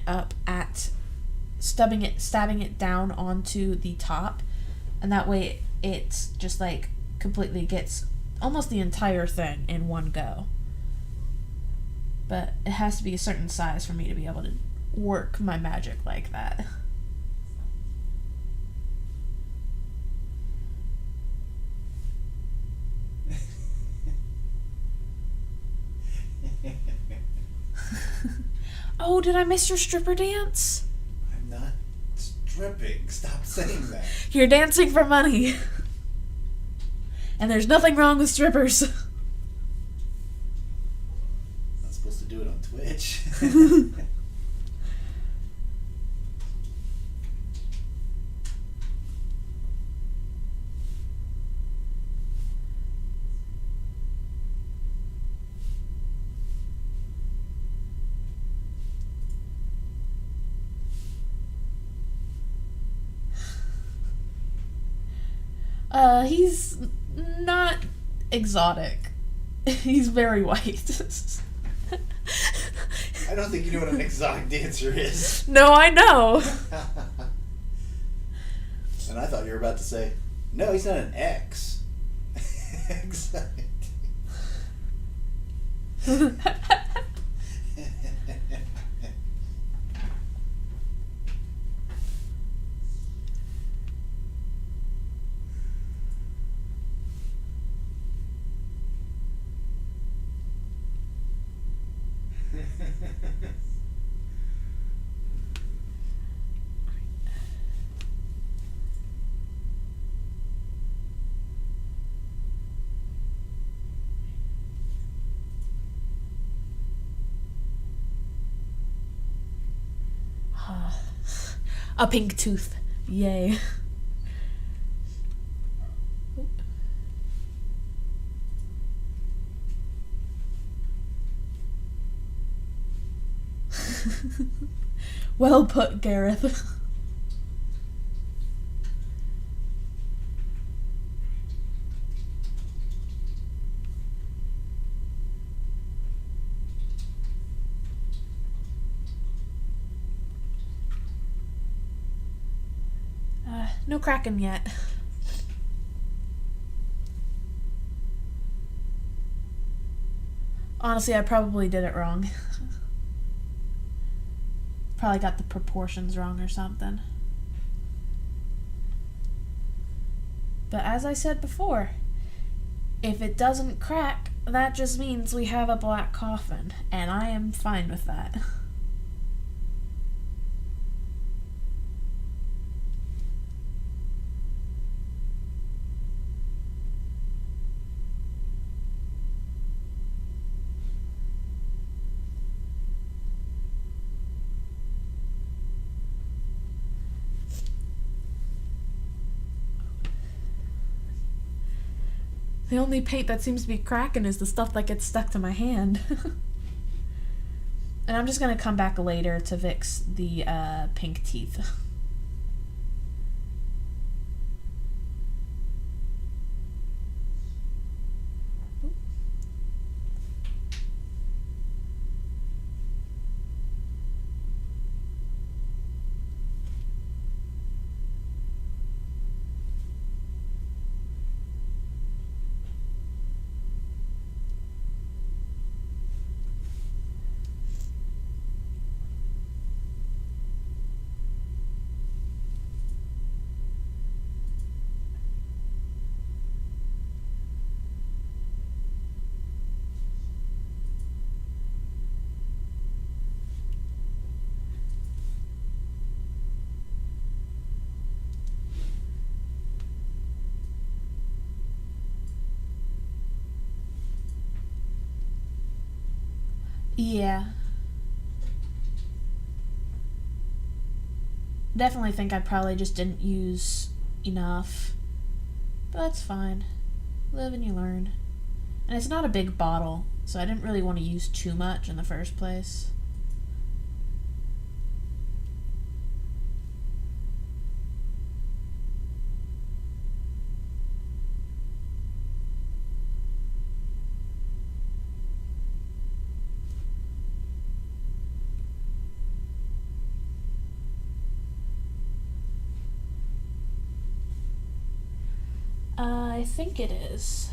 down onto the top, and that way it's just like completely gets almost the entire thing in one go. But it has to be a certain size for me to be able to work my magic like that. Oh, did I miss your stripper dance? I'm not stripping. Stop saying that. You're dancing for money. And there's nothing wrong with strippers. Not supposed to do it on Twitch. He's not exotic. He's very white. I don't think you know what an exotic dancer is. No, I know. And I thought you were about to say, no, he's not an X. Exotic. A pink tooth. Yay. Well put, Gareth. No cracking yet. Honestly, I probably did it wrong. Probably got the proportions wrong or something. But as I said before, if it doesn't crack, that just means we have a black coffin, and I am fine with that. The only paint that seems to be cracking is the stuff that gets stuck to my hand. And I'm just gonna come back later to fix the pink teeth. Yeah. Definitely think I probably just didn't use enough. But that's fine. Live and you learn. And it's not a big bottle, so I didn't really want to use too much in the first place. I think it is.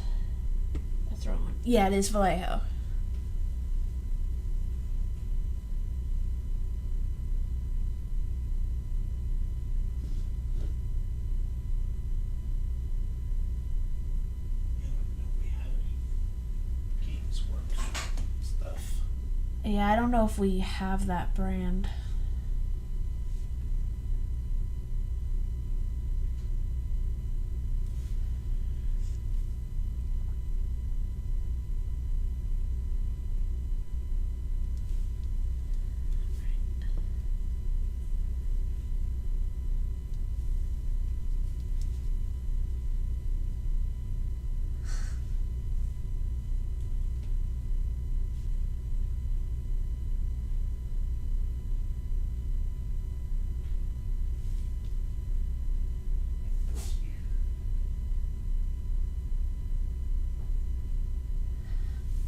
That's wrong. Yeah, it is Vallejo. Yeah, I don't know if we have that brand.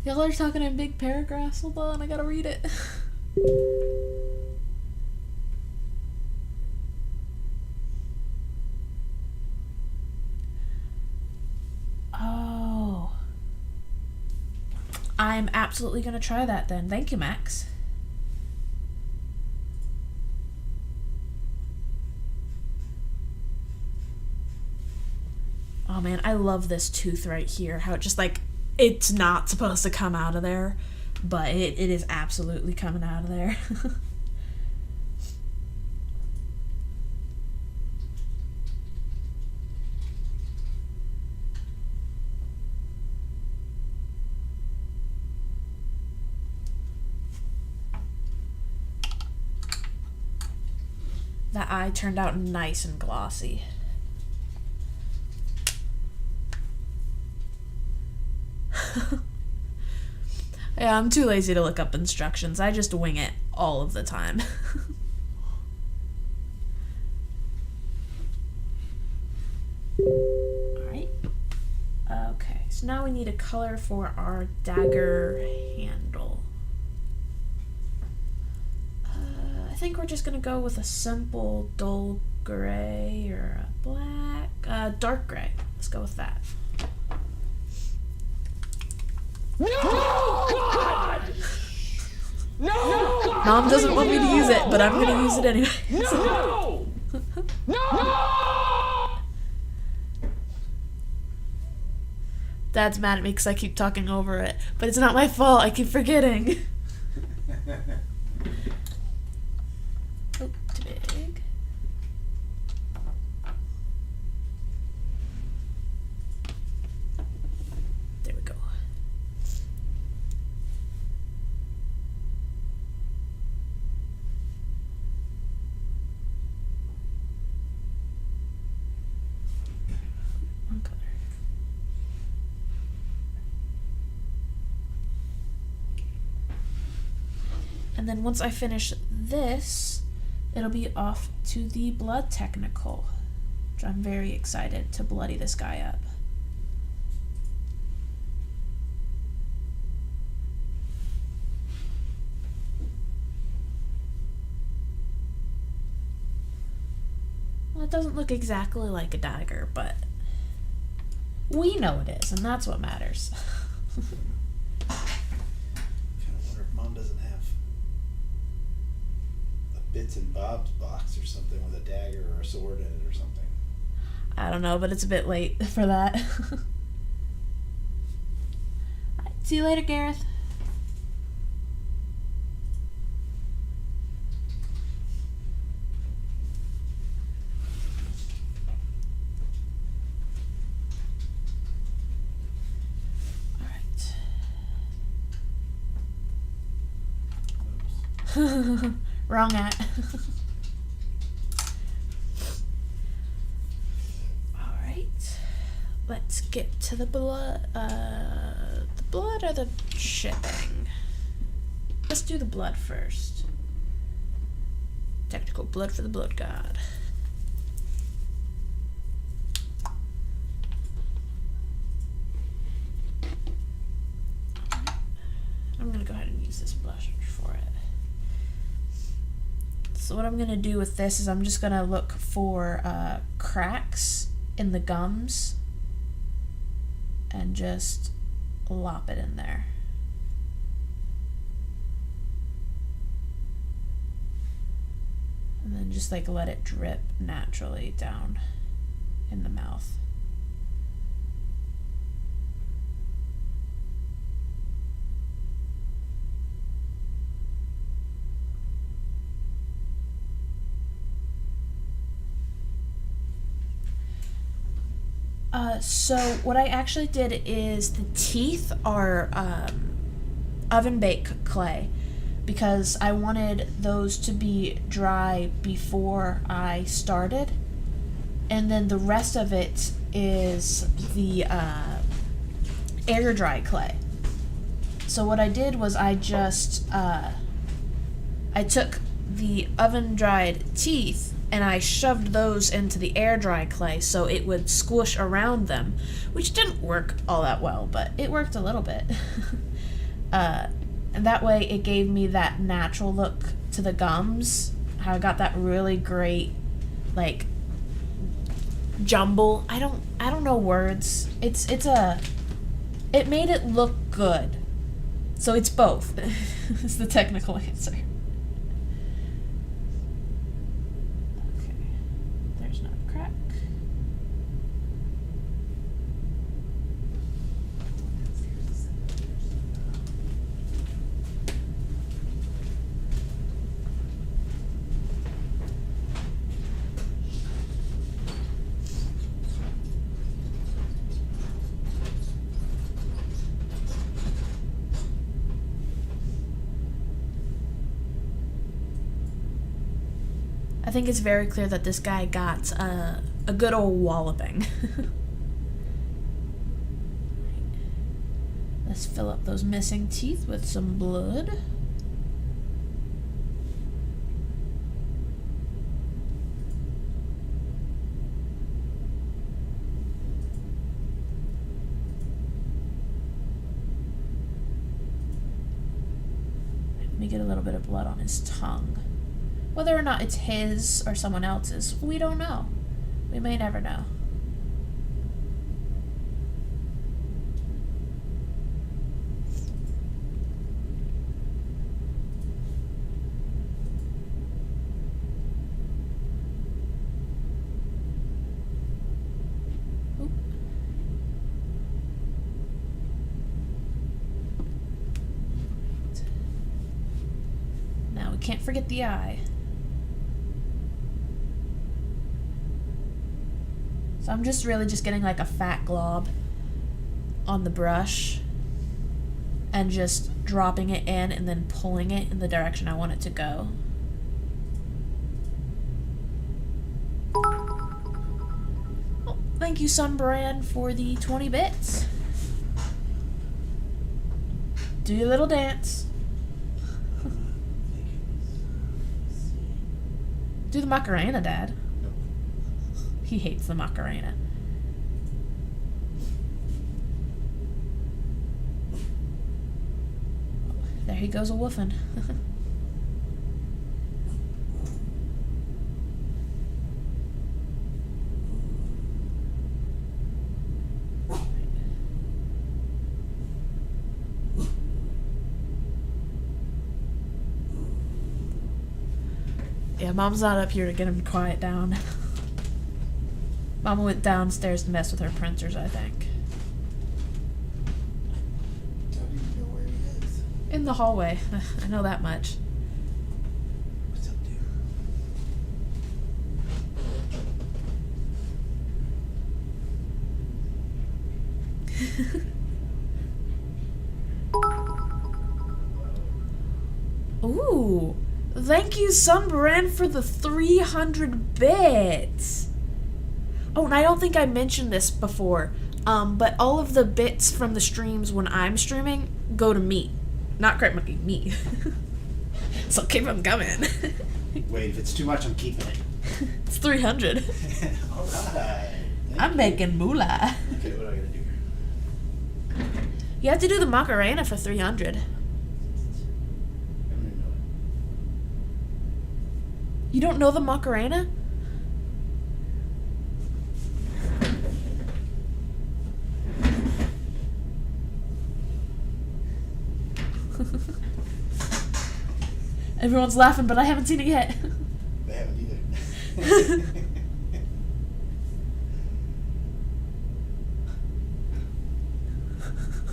Y'all are talking in big paragraphs. Hold on, I gotta read it. Oh. I'm absolutely gonna try that then. Thank you, Max. Oh man, I love this tooth right here. How it just like, it's not supposed to come out of there, but it is absolutely coming out of there. That eye turned out nice and glossy. Yeah, I'm too lazy to look up instructions. I just wing it all of the time. Alright. Okay, so now we need a color for our dagger handle. I think we're just gonna go with a simple dull gray or a black, dark gray. Let's go with that. No! God! No! God! Mom doesn't want me to use it, but I'm gonna use it anyway. No! No! Dad's mad at me because I keep talking over it, but it's not my fault. I keep forgetting. Oh, too big. There we go. One color. And then once I finish this, it'll be off to the blood technical, which I'm very excited to bloody this guy up. Well, it doesn't look exactly like a dagger, but we know it is, and that's what matters. Kind of wonder if Mom doesn't have a bits and bobs box or something with a dagger or a sword in it or something. I don't know, but it's a bit late for that. Alright, see you later, Gareth. Alright. Wrong at. Alright. Let's get to the blood. The blood or the shipping? Let's do the blood first. Technical blood for the blood god. I'm gonna go ahead and use this blush for it. So what I'm gonna do with this is I'm just gonna look for cracks in the gums and just lop it in there. And then just like let it drip naturally down in the mouth. So what I actually did is the teeth are oven bake clay because I wanted those to be dry before I started, and then the rest of it is the air dry clay. So what I did was I just I took the oven dried teeth and I shoved those into the air dry clay so it would squish around them, which didn't work all that well, but it worked a little bit. And that way it gave me that natural look to the gums, how I got that really great, like, jumble. I don't know words. It made it look good. So it's both. Is the technical answer. I think it's very clear that this guy got a good old walloping. Let's fill up those missing teeth with some blood. Let me get a little bit of blood on his tongue. Whether or not it's his or someone else's, we don't know. We may never know. Oop. Now we can't forget the eye. So I'm just really just getting like a fat glob on the brush and just dropping it in and then pulling it in the direction I want it to go. Well, thank you, Sunbrand, for the 20 bits. Do your little dance. Do the Macarena, Dad. He hates the Macarena. There he goes a-woofing. Yeah, Mom's not up here to get him to quiet down. Mama went downstairs to mess with her printers, I think. Don't even know where he is. In the hallway. I know that much. What's up, dude? Ooh. Thank you, Sunbrand, for the 300 bits. Oh, and I don't think I mentioned this before, but all of the bits from the streams when I'm streaming go to me. Not Crypt Monkey, me. So keep them coming. Wait, if it's too much, I'm keeping it. It's 300. Alright. I'm making moolah. Okay, what do I gotta do here? You have to do the Macarena for 300. I don't even know it. You don't know the Macarena? Everyone's laughing, but I haven't seen it yet. They haven't either.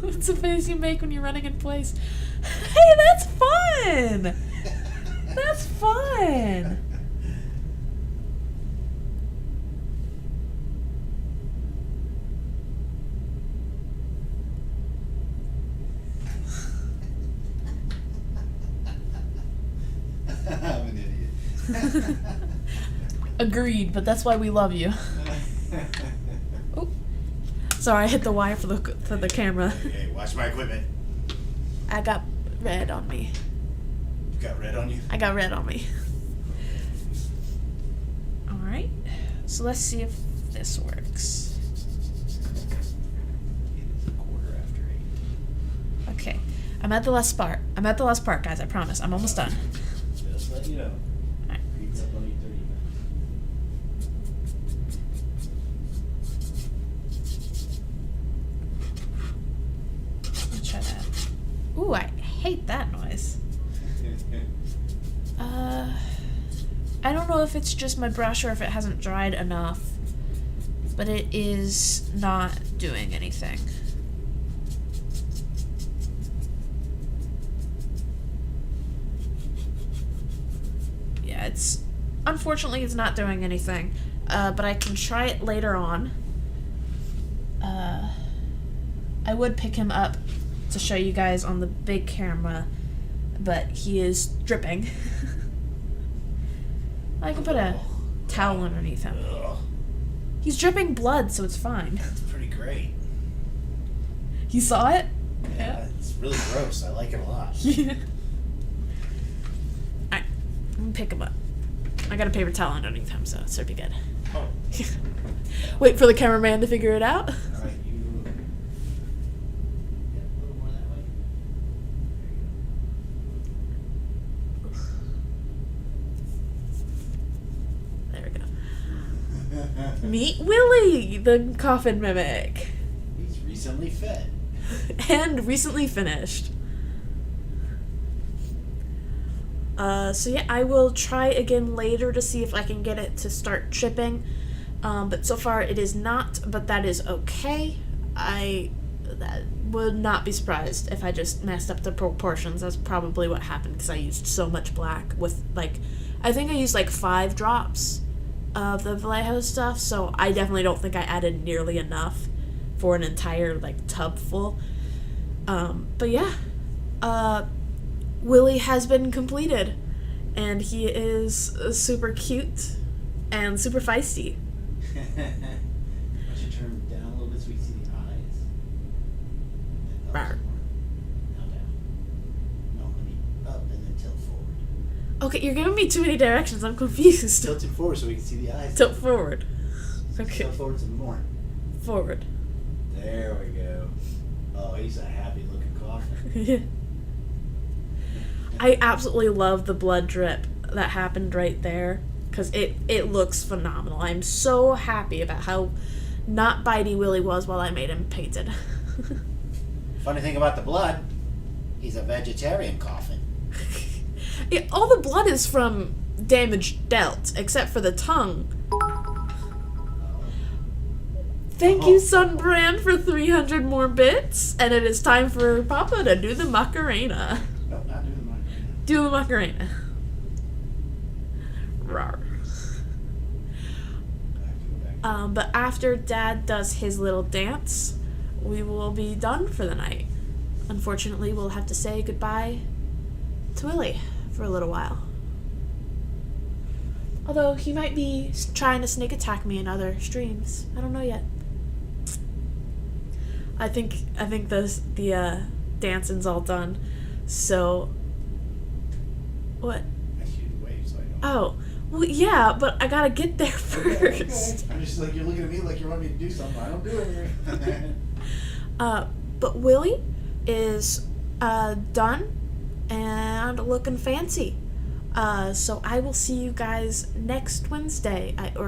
What's the face you make when you're running in place? Hey, that's fun! That's fun! I'm an idiot. Agreed, but that's why we love you. Oh, sorry, I hit the wire for the camera. Hey, watch my equipment. I got red on me. You got red on you? I got red on me. Alright, so let's see if this works. It is 8:15. Okay, I'm at the last part. I'm at the last part, guys, I promise. I'm almost done. Just let you know. Alright. Creeping up on 8:30. Let's try that. Ooh, I hate that noise. I don't know if it's just my brush or if it hasn't dried enough, but it is not doing anything. Yeah, unfortunately it's not doing anything, but I can try it later on. I would pick him up to show you guys on the big camera, but he is dripping. I can put a towel underneath him. Ugh, He's dripping blood, so it's fine. that's pretty great. You saw it? Yeah, it's really gross. I like it a lot. Yeah. Alright, I'm gonna pick him up. I got a paper towel underneath him, so it should be good. Oh, Wait for the cameraman to figure it out. all right, you. Yeah, a little more that way. There we go. There you go. Meet Willie, the coffin mimic. He's recently fed. And recently finished. So yeah, I will try again later to see if I can get it to start chipping. But so far it is not, but that is okay. I would not be surprised if I just messed up the proportions. That's probably what happened because I used so much black with I think I used 5 drops of the Vallejo stuff, so I definitely don't think I added nearly enough for an entire tub full. But yeah, Willie has been completed, and he is super cute and super feisty. Why don't you turn him down a little bit so we can see the eyes? And up Rawr. some more. Now down. No, I mean up and then tilt forward. Okay, you're giving me too many directions. I'm confused. Tilt him forward so we can see the eyes. Tilt forward. Okay. Tilt forward some more. Forward. There we go. Oh, he's a happy looking coffin. Yeah. I absolutely love the blood drip that happened right there because it looks phenomenal. I'm so happy about how not bitey Willie was while I made him painted. Funny thing about the blood, he's a vegetarian coffin. Yeah, all the blood is from damage dealt, except for the tongue. Thank you, Sunbrand, for 300 more bits, and it is time for Papa to do the Macarena. Nope, not doing mine. Do the Macarena. Rawr. But after Dad does his little dance, we will be done for the night. Unfortunately, we'll have to say goodbye to Willie for a little while. Although he might be trying to sneak attack me in other streams. I don't know yet. I think the dancing's all done. So what? I shoot the wave so I don't. Oh, well, yeah, but I gotta get there Okay, first. I'm just you're looking at me like you want me to do something. I don't do anything. But Willie is done and looking fancy. So I will see you guys next Wednesday.